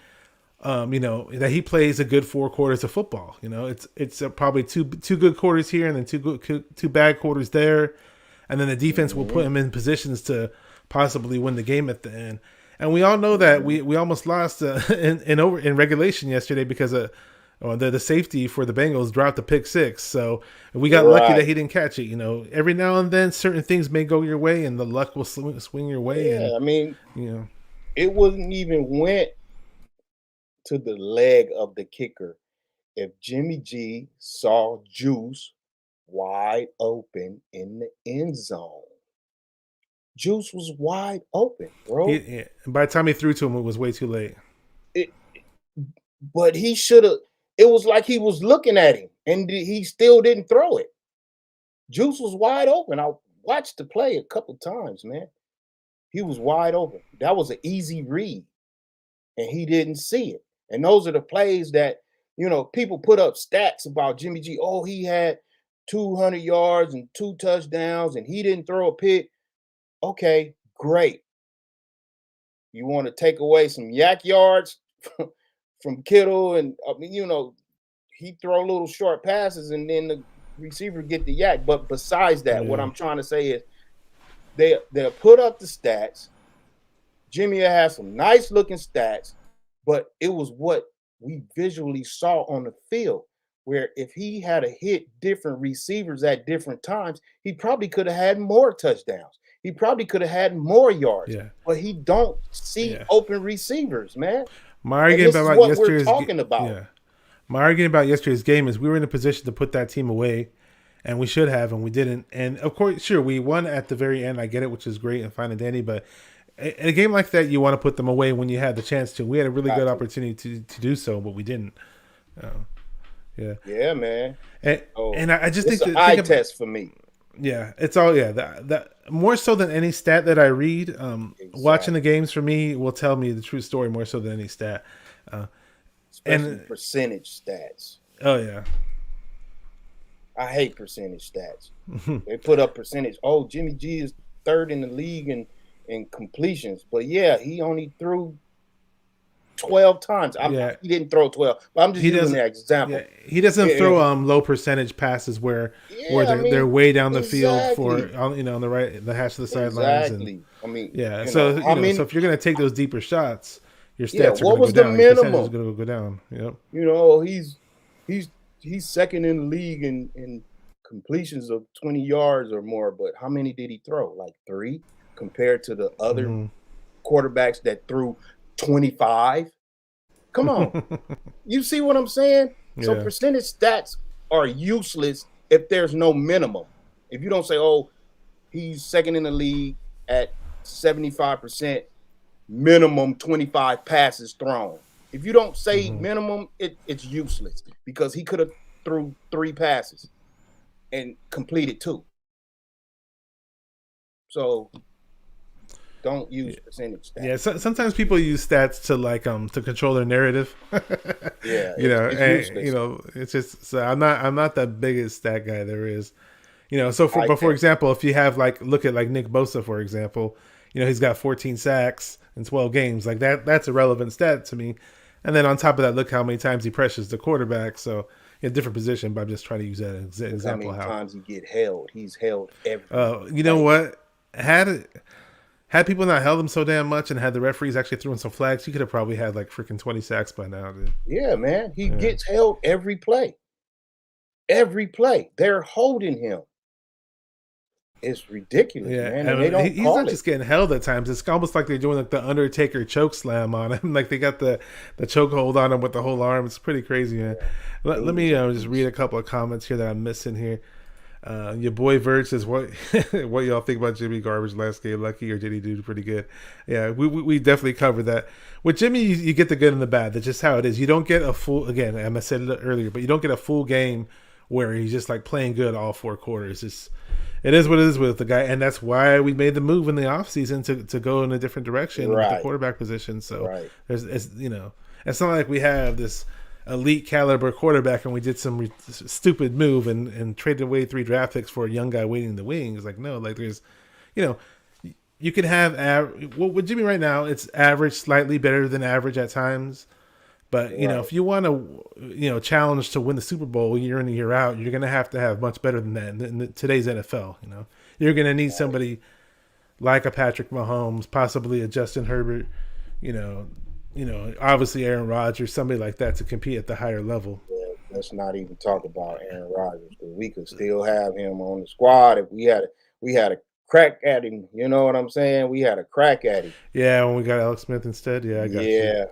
that he plays a good 4 quarters of football. You know, it's probably two good quarters here and then two bad quarters there, and then the defense will put him in positions to possibly win the game at the end. And we all know that we almost lost in regulation yesterday because the safety for the Bengals dropped the pick six. So we got lucky that Right. he didn't catch it. You know, every now and then certain things may go your way and the luck will swing your way. Yeah, And, I mean, you know, it wouldn't even went to the leg of the kicker if Jimmy G saw Juice wide open in the end zone. Juice was wide open, bro. by the time he threw to him, it was way too late. It, but he should have. It was like he was looking at him, and he still didn't throw it. Juice was wide open. I watched the play a couple times, man. He was wide open. That was an easy read, and he didn't see it. And those are the plays that people put up stats about Jimmy G. Oh, he had 200 yards and 2 touchdowns, and he didn't throw a pick. Okay, great. You want to take away some yak yards from Kittle, and I mean, he throw little short passes, and then the receiver get the yak. But besides that, what Yeah. I'm trying to say is they'll put up the stats. Jimmy has some nice looking stats, but it was what we visually saw on the field. Where if he had a hit different receivers at different times, he probably could have had more touchdowns. He probably could have had more yards, Yeah. but he don't see Yeah. open receivers, man. My And argument this is about what we're yesterday's talking about. yeah. My argument about yesterday's game is we were in a position to put that team away, and we should have, and we didn't. And of course, sure, we won at the very end. I get it, which is great and fine and dandy. But in a game like that, you want to put them away when you had the chance to. We had a really good Got to. opportunity to do so, but we didn't. Yeah, Yeah, man. and So I just it's think an that eye think of, test for me. yeah, it's all that more so than any stat that I read. Watching the Exactly. games for me will tell me the true story more so than any stat. Uh, Especially and percentage stats. oh yeah, I hate percentage stats. They put up percentage. Oh, Jimmy G is third in the league in completions. But yeah, he only threw 12 times. yeah. He didn't throw 12, but I'm just He using doesn't. that Yeah, example. he doesn't Yeah, throw low percentage passes where yeah, I they're mean, way down the field for exactly. on the right the hash of the sidelines and Exactly. I mean, yeah. So how so many? if you're gonna take those deeper shots, your Yeah, stats are what gonna go was the down. Your percentage is minimum? gonna go down. Yep. He's he's second in the league in completions of 20 yards or more, but how many did he throw? Like three compared to the other Hmm. quarterbacks that threw 25? Come on. You see what I'm saying? So Yeah. percentage stats are useless if there's no minimum. If you don't say, oh, he's second in the league at 75%, minimum 25 passes thrown. If you don't say Hmm. minimum, it's useless because he could have threw 3 passes and completed 2. So don't use percentage Yeah, stats. sometimes people use stats to to control their narrative. Yeah, You know, it's and useless. it's just so I'm not the biggest stat guy there is. I For test. example, if you have look at Nick Bosa for example, he's got 14 sacks in 12 games. Like that's a relevant stat to me. And then on top of that, look how many times he pressures the quarterback. So in a different position, but I'm just trying to use that as an Look how example many how. times he get held. He's held every You know play. what? Had had people not held him so damn much and had the referees actually throwing some flags, he could have probably had like freaking 20 sacks by now, dude. Yeah, man. He Yeah. gets held every play. Every play. They're holding him. It's ridiculous, Yeah, man. And they and don't he's not call it. just getting held at times. It's almost like they're doing like the Undertaker choke slam on him. Like they got the choke hold on him with the whole arm. It's pretty crazy, man. Yeah. Let Dude me is a just read beast. a couple of comments here that I'm missing here. Your boy Vert says, "What what y'all think about Jimmy Garbage last game? Lucky or did he do pretty good?" Yeah, we definitely covered that. With Jimmy, you get the good and the bad. That's just how it is. You don't get a full again. I said it earlier, but you don't get a full game where he's just like playing good all 4 quarters. It is what it is with the guy, and that's why we made the move in the offseason to go in a different direction with the Right. quarterback position. So Right. it's not like we have this elite caliber quarterback and we did some stupid move and traded away 3 draft picks for a young guy waiting in the wings. Like no, like there's, you know, you can have with Jimmy right now, it's average, slightly better than average at times. But Right. if you want to, challenge to win the Super Bowl year in and year out, you're going to have much better than that in today's NFL. You're going to need Right. somebody like a Patrick Mahomes, possibly a Justin Herbert, you know, obviously Aaron Rodgers, somebody like that to compete at the higher level. Yeah, let's not even talk about Aaron Rodgers because we could still have him on the squad if we had a crack at him. You know what I'm saying? We had a crack at him. Yeah, when we got Alex Smith instead, yeah, I got you. Yeah,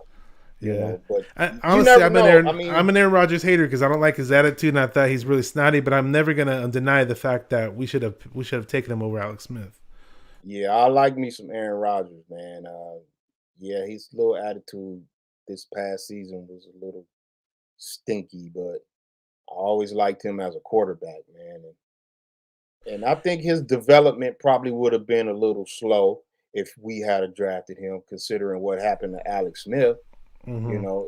Yeah, but you honestly, never know. I mean, I'm an Aaron Rodgers hater because I don't like his attitude and I thought he's really snotty. But I'm never gonna deny the fact that we should have taken him over Alex Smith. yeah, I like me some Aaron Rodgers, man. Yeah, his little attitude this past season was a little stinky, but I always liked him as a quarterback, man. And I think his development probably would have been a little slow if we had drafted him, considering what happened to Alex Smith.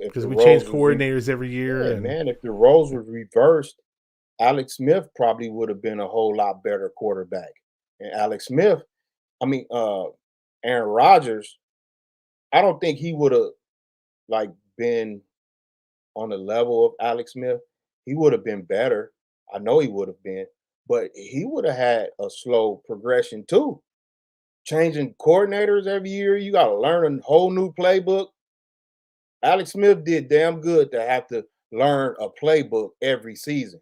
If Because the we change roles was coordinators every year, yeah, and man, if the roles were reversed, Alex Smith probably would have been a whole lot better quarterback. And Alex Smith, I mean, Aaron Rodgers, I don't think he would have like been on the level of Alex Smith. He would have been better. I know he would have been, but he would have had a slow progression too. Changing coordinators every year, you got to learn a whole new playbook. Alex Smith did damn good to have to learn a playbook every season.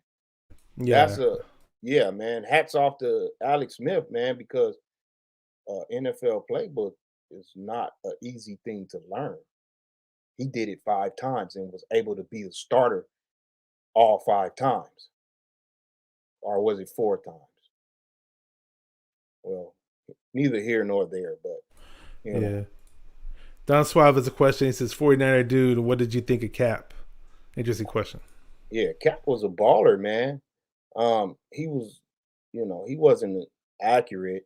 yeah, That's a yeah, man. Hats off to Alex Smith, man, because NFL playbook is not an easy thing to learn. He did it 5 times and was able to be a starter all 5 times, or was it 4 times? Well, neither here nor there, but you know, Yeah. Don Suave has a question. He says, 49er dude, what did you think of Cap? Interesting question. yeah, Cap was a baller, man. He was, he wasn't accurate.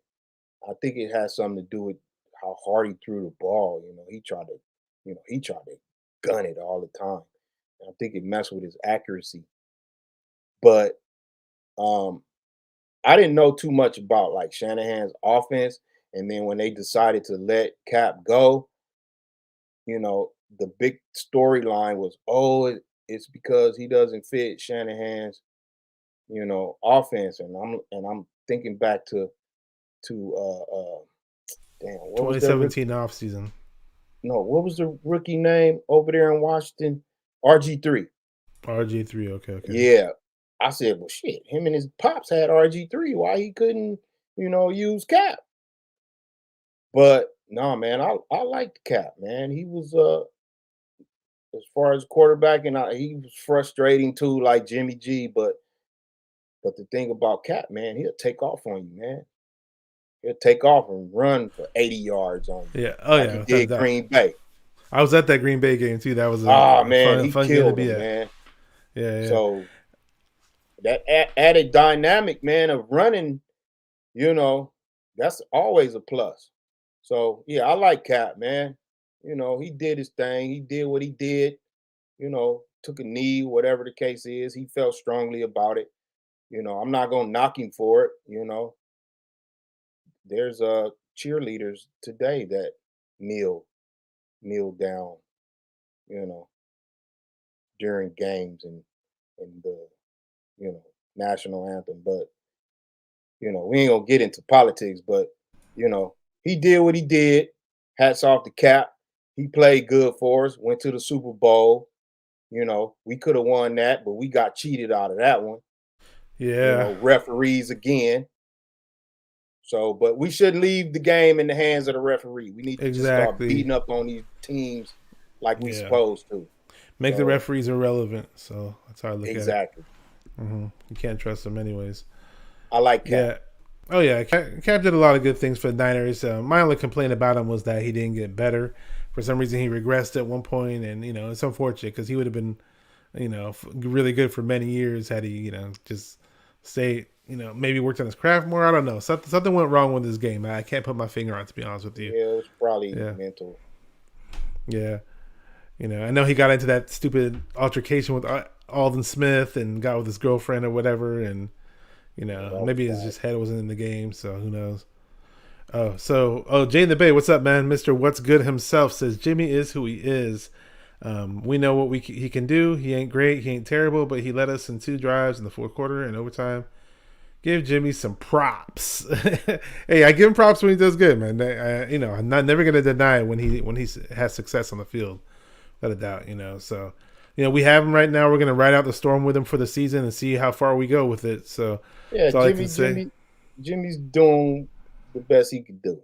I think it has something to do with how hard he threw the ball. He tried to gun it all the time. And I think it messed with his accuracy. But um, I didn't know too much about like Shanahan's offense. And then when they decided to let Cap go, the big storyline was, oh, it's because he doesn't fit Shanahan's, offense. And I'm thinking back to damn, what was that rookie? 2017 offseason. No, what was the rookie name over there in Washington? RG3. RG3. Okay, okay. Yeah. I said, well, shit, him and his pops had RG3. Why he couldn't, use Cap? But no, man, I liked Cap, man. He was as far as quarterback, and he was frustrating too, like Jimmy G. But the thing about Cap, man, he'll take off on you, man. He'll take off and run for 80 yards on you, Yeah. Oh, like he yeah. Without a did doubt. Green Bay. I was at that Green Bay game, too. That was Ah, a man, fun, he fun game to killed be him, at. man. Yeah, yeah. So that added dynamic, man, of running, you know, that's always a plus. So yeah, I like Cap, man. He did his thing. He did what he did. Took a knee, whatever the case is. He felt strongly about it. I'm not gonna knock him for it. There's cheerleaders today that kneel kneel down, you know, during games and the national anthem. But we ain't gonna get into politics. But he did what he did. Hats off to Cap. He played good for us. Went to the Super Bowl. We could have won that, but we got cheated out of that one. Yeah, Referees again. So, but we shouldn't leave the game in the hands of the referee. We need to just start exactly. beating up on these teams like we Yeah. supposed to. Make the So, referees irrelevant. So that's how I look at it. exactly. You can't trust them, anyways. I like Cap. Yeah. Oh, yeah. Cap did a lot of good things for the Niners. My only complaint about him was that he didn't get better. For some reason, he regressed at one point, and, it's unfortunate because he would have been, really good for many years had he, just stayed, maybe worked on his craft more. I don't know. Something went wrong with his game. I can't put my finger on it, to be honest with you. Yeah, it was probably Yeah. mental. Yeah. I know he got into that stupid altercation with Alden Smith and got with his girlfriend or whatever, and Yeah, that was maybe his bad. just head wasn't in the game, so who knows? Jay in the Bay, what's up, man? Mister What's Good himself says Jimmy is who he is. We know what he can do. He ain't great, he ain't terrible, but he led us in 2 drives in the fourth quarter and overtime. Give Jimmy some props. Hey, I give him props when he does good, man. I'm never gonna deny it when he has success on the field, without a doubt. So, we have him right now. We're gonna ride out the storm with him for the season and see how far we go with it. So Yeah, that's all I can say. Jimmy's doing the best he could do.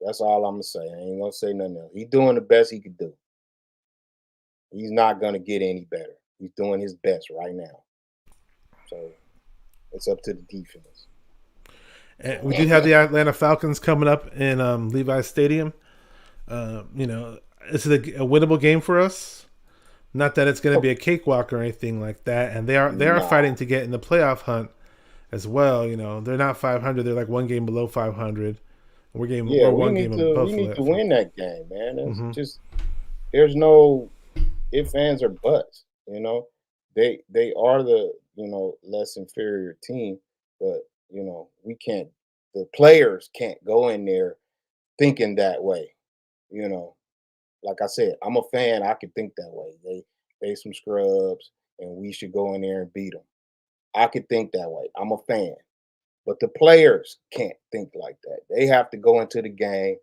That's all I'm gonna say. I ain't gonna say nothing else. He's doing the best he could do. He's not gonna get any better. He's doing his best right now. So it's up to the defense. And we do have the Atlanta Falcons coming up in Levi's Stadium. It's a winnable game for us. Not that it's going to Oh, be a cakewalk or anything like that. And they are nah. fighting to get in the playoff hunt as well. They're not 500. They're like one game below 500. Yeah, We're one game we above need to that. win that game, man. It's Mm-hmm. just there's no ifs, ands, or buts. They are the less inferior team, but we can't. The players can't go in there thinking that way. You know, like I said, I'm a fan. I could think that way. They some scrubs, and we should go in there and beat them. I could think that way. I'm a fan, but the players can't think like that. They have to go into the game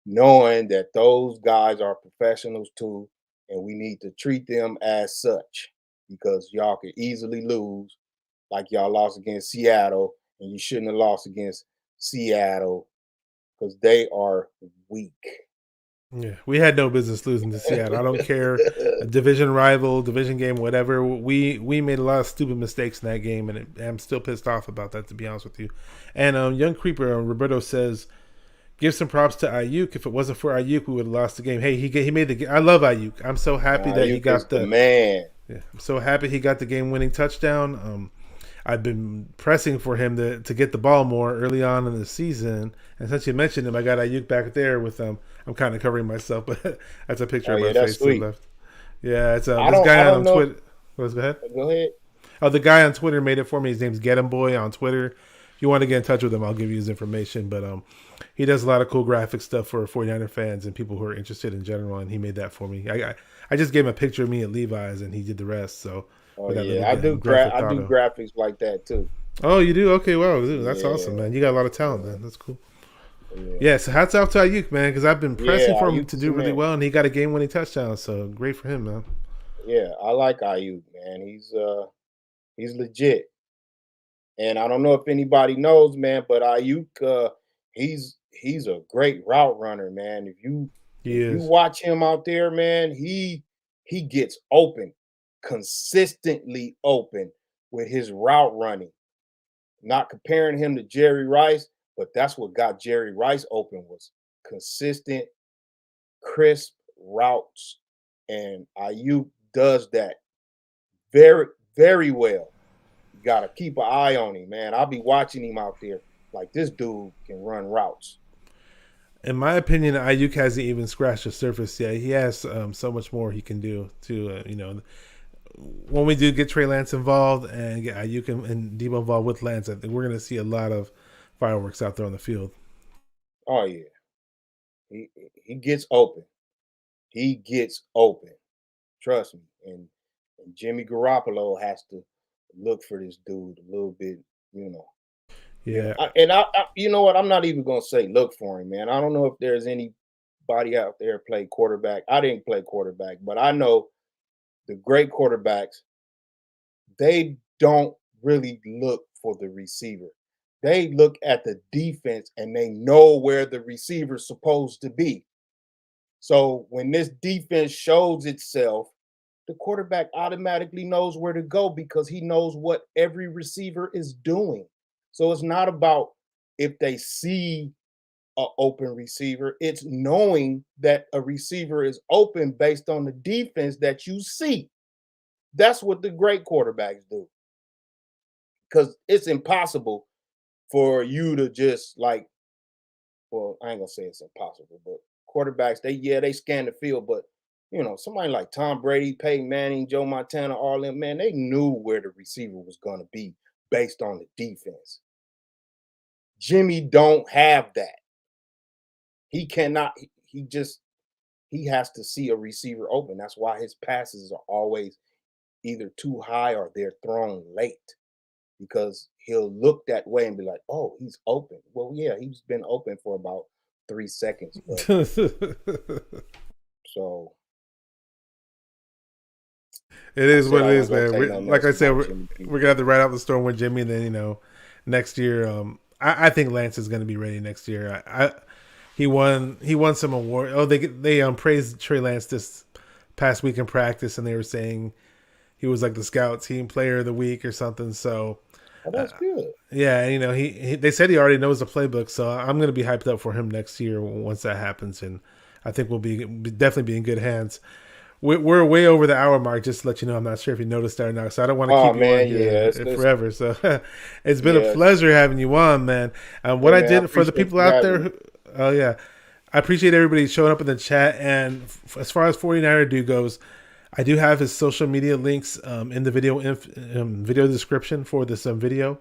knowing that those guys are professionals too, and we need to treat them as such because y'all could easily lose, like y'all lost against Seattle, and you shouldn't have lost against Seattle because they are weak. Yeah, we had no business losing to Seattle. I don't care, a division rival, division game, whatever. We made a lot of stupid mistakes in that game, and I'm still pissed off about that. To be honest with you, and Young Creeper Roberto says, give some props to Ayuk. If it wasn't for Ayuk, we would have lost the game. Hey, he made the. I love Ayuk. I'm so happy that he Ayuk is got the the. man. Yeah, I'm so happy he got the game winning touchdown. I've been pressing for him to get the ball more early on in the season. And since you mentioned him, I got Ayuk back there with I'm kind of covering myself, but that's a picture Oh of my yeah, that's face to the sweet. left. Yeah, it's I this don't I guy on don't know. Twitter. Let's go ahead. Go ahead. Oh, the guy on Twitter made it for me. His name's Get Him Boy on Twitter. If you want to get in touch with him, I'll give you his information. But he does a lot of cool graphic stuff for 49er fans and people who are interested in general. And he made that for me. I just gave him a picture of me at Levi's, and he did the rest. So Oh with that little yeah, graphic I do auto. graphics like that too. Oh, you do? Okay, wow, dude, that's awesome, Yeah, man. You got a lot of talent, yeah, man. That's cool. yeah, Yeah, so hats off to Ayuk, man, because I've been pressing yeah. for him Ayuk to is the do really man. well, and he got a game-winning touchdown. So great for him, man. Yeah, I like Ayuk, man. He's legit. And I don't know if anybody knows, man, but Ayuk, he's a great route runner, man. He If you is. watch him out there, man, he gets open, consistently open with his route running. Not comparing him to Jerry Rice, but that's what got Jerry Rice open was consistent, crisp routes, and Ayuk does that very, very well. You got to keep an eye on him, man. I'll be watching him out there. Like this dude can run routes. In my opinion, Ayuk hasn't even scratched the surface yet. He has so much more he can do to, when we do get Trey Lance involved and get Ayuk and Debo involved with Lance, I think we're going to see a lot of fireworks out there on the field. Oh yeah, he gets open. He gets open. Trust me. And Jimmy Garoppolo has to look for this dude a little bit. You know. Yeah. You know what? I'm not even gonna say look for him, man. I don't know if there's anybody out there play quarterback. I didn't play quarterback, but I know the great quarterbacks, they don't really look for the receiver. They look at the defense and they know where the receiver's supposed to be. So when this defense shows itself, the quarterback automatically knows where to go because he knows what every receiver is doing. So it's not about if they see an open receiver, it's knowing that a receiver is open based on the defense that you see. That's what the great quarterbacks do because it's impossible for you to just like, well, I ain't gonna say it's impossible, but quarterbacks, they scan the field, but somebody like Tom Brady, Peyton Manning, Joe Montana, all them, man, they knew where the receiver was gonna be based on the defense. Jimmy don't have that. He cannot, he has to see a receiver open. That's why his passes are always either too high or they're thrown late because he'll look that way and be like, oh, he's open. Well, yeah, he's been open for about 3 seconds, but so It I is said what I it is, wasn't gonna man. say nothing Like else I said, about we're, Jimmy G. we're gonna have to write out the storm with Jimmy. And then next year, I think Lance is gonna be ready next year. He won some award. Oh, they praised Trey Lance this past week in practice, and they were saying he was like the scout team player of the week or something. So Oh, that's good. yeah, they said he already knows the playbook. So I'm gonna be hyped up for him next year once that happens, and I think we'll definitely be in good hands. We're way over the hour mark. Just to let you know, I'm not sure if you noticed that or not. So I don't want to Oh keep you on man, yeah, here it's forever. So it's been a yeah. pleasure having you on, man. What Hey I man, I did for the appreciate people you out having there, me. oh yeah, I appreciate everybody showing up in the chat. And as far as 49er goes, I do have his social media links in the video description for this video.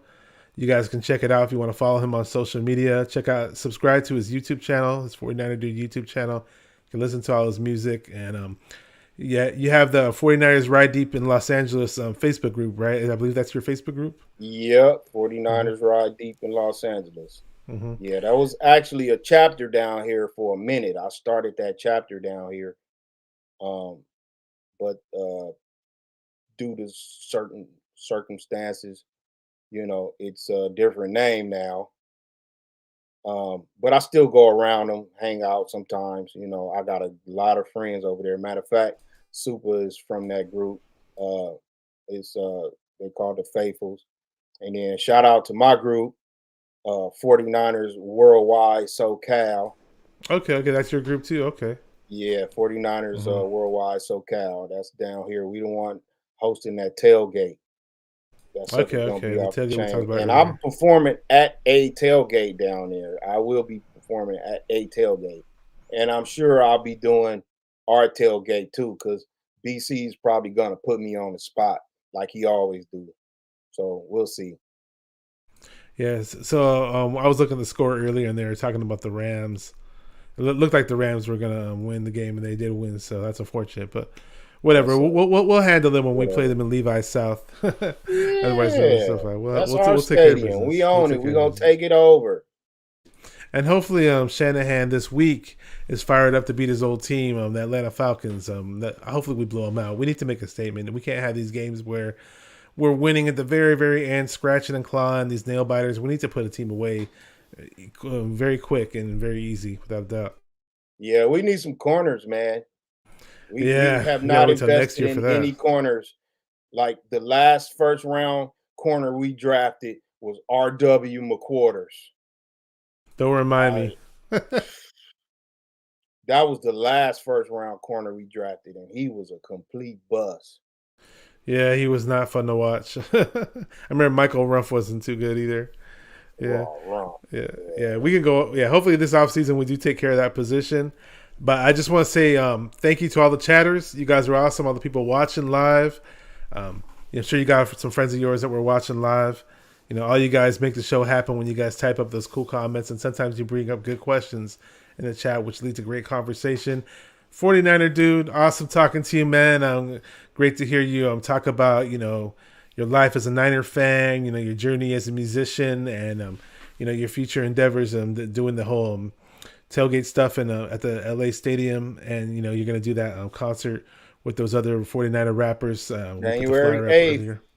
You guys can check it out if you want to follow him on social media. Subscribe to his YouTube channel, his 49er YouTube channel. You can listen to all his music. And yeah, you have the 49ers Ride Deep in Los Angeles Facebook group, right? I believe that's your Facebook group. Yep, Mm-hmm. 49ers ride deep in Los Angeles. Mm-hmm. Yeah, that was actually a chapter down here for a minute. I started that chapter down here. Um, but due to certain circumstances, it's a different name now. But I still go around them, hang out sometimes. You know, I got a lot of friends over there. Matter of fact, Super is from that group. It's they call the Faithfuls. And then shout out to my group, 49ers Worldwide SoCal. Okay, that's your group too. Okay. Yeah, 49ers Mhm. Worldwide SoCal. That's down here. We the one hosting that tailgate. That sucker's gonna Okay. be The off the tailgate we talked chain. about And I'm earlier. performing at a tailgate down there. I will be performing at a tailgate. And I'm sure I'll be doing our tailgate too, because BC's probably gonna put me on the spot like he always do. So we'll see. Yes. So I was looking at the score earlier, and they were talking about the Rams. It looked like the Rams were gonna win the game, and they did win. So that's unfortunate, but whatever. That's We'll handle them when we play whatever. them in Levi South. Otherwise known as Yeah, SoFi. that's our We'll take care of stadium. We business. We'll own it. take care We're of gonna business. take it over. And hopefully, Shanahan this week is fired up to beat his old team, the Atlanta Falcons. Hopefully we blow them out. We need to make a statement. We can't have these games where we're winning at the very, very end, scratching and clawing these nail biters. We need to put a team away very quick and very easy, without a doubt. Yeah, we need some corners, man. We Yeah, have you gotta not wait till next invested year for in that. any corners. Like the last first round corner we drafted was R.W. McQuarters. Don't remind Uh, me. that was the last first round corner we drafted, and he was a complete bust. Yeah, he was not fun to watch. I remember Michael Ruff wasn't too good either. Yeah. Wrong. Yeah. We can go. Yeah, hopefully this offseason we do take care of that position. But I just want to say thank you to all the chatters. You guys are awesome. All the people watching live. I'm sure you got some friends of yours that were watching live. All you guys make the show happen when you guys type up those cool comments, and sometimes you bring up good questions in the chat, which leads to great conversation. 49er Dude, awesome talking to you, man. Great to hear you talk about your life as a Niner fan, your journey as a musician, and your future endeavors, doing the whole tailgate stuff at the LA Stadium, and you're gonna do that concert with those other 49er rappers.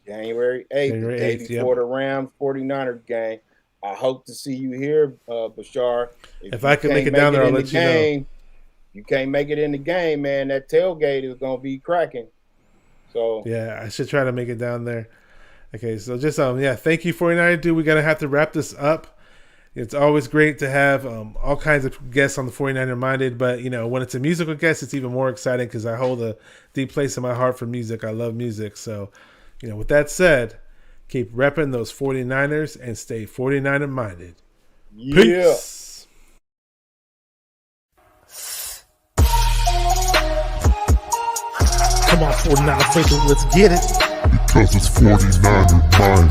January 8th, the day before the Rams 49er game. I hope to see you here, Bashar. If I can make it down there, I'll let you know. You can't make it in the game, man. That tailgate is gonna be cracking. So yeah, I should try to make it down there. Okay, so just thank you, 49er Dude. We're gonna have to wrap this up. It's always great to have all kinds of guests on the 49er Minded, but when it's a musical guest, it's even more exciting because I hold a deep place in my heart for music. I love music. So, with that said, keep repping those 49ers and stay 49er minded. yeah. Peace. Come on, 49er Faithful, let's get it. Because it's 49er mind.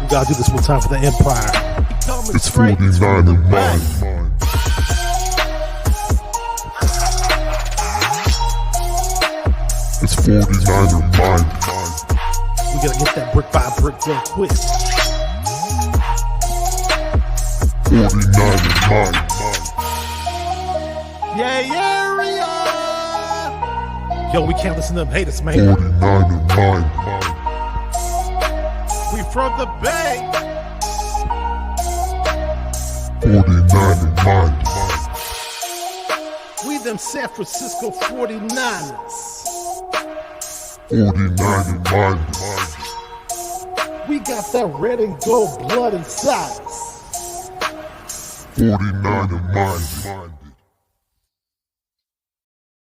We gotta do this one time for the Empire. It's 49er mind. It's 49er mind. We gotta get that brick by brick done quick. 49er mind. Yo, we can't listen to them haters, man. 49er mind. We from the Bay. 49er mind. We them San Francisco 49ers. 49er mind. We got that red and gold blood inside us. 49er mind.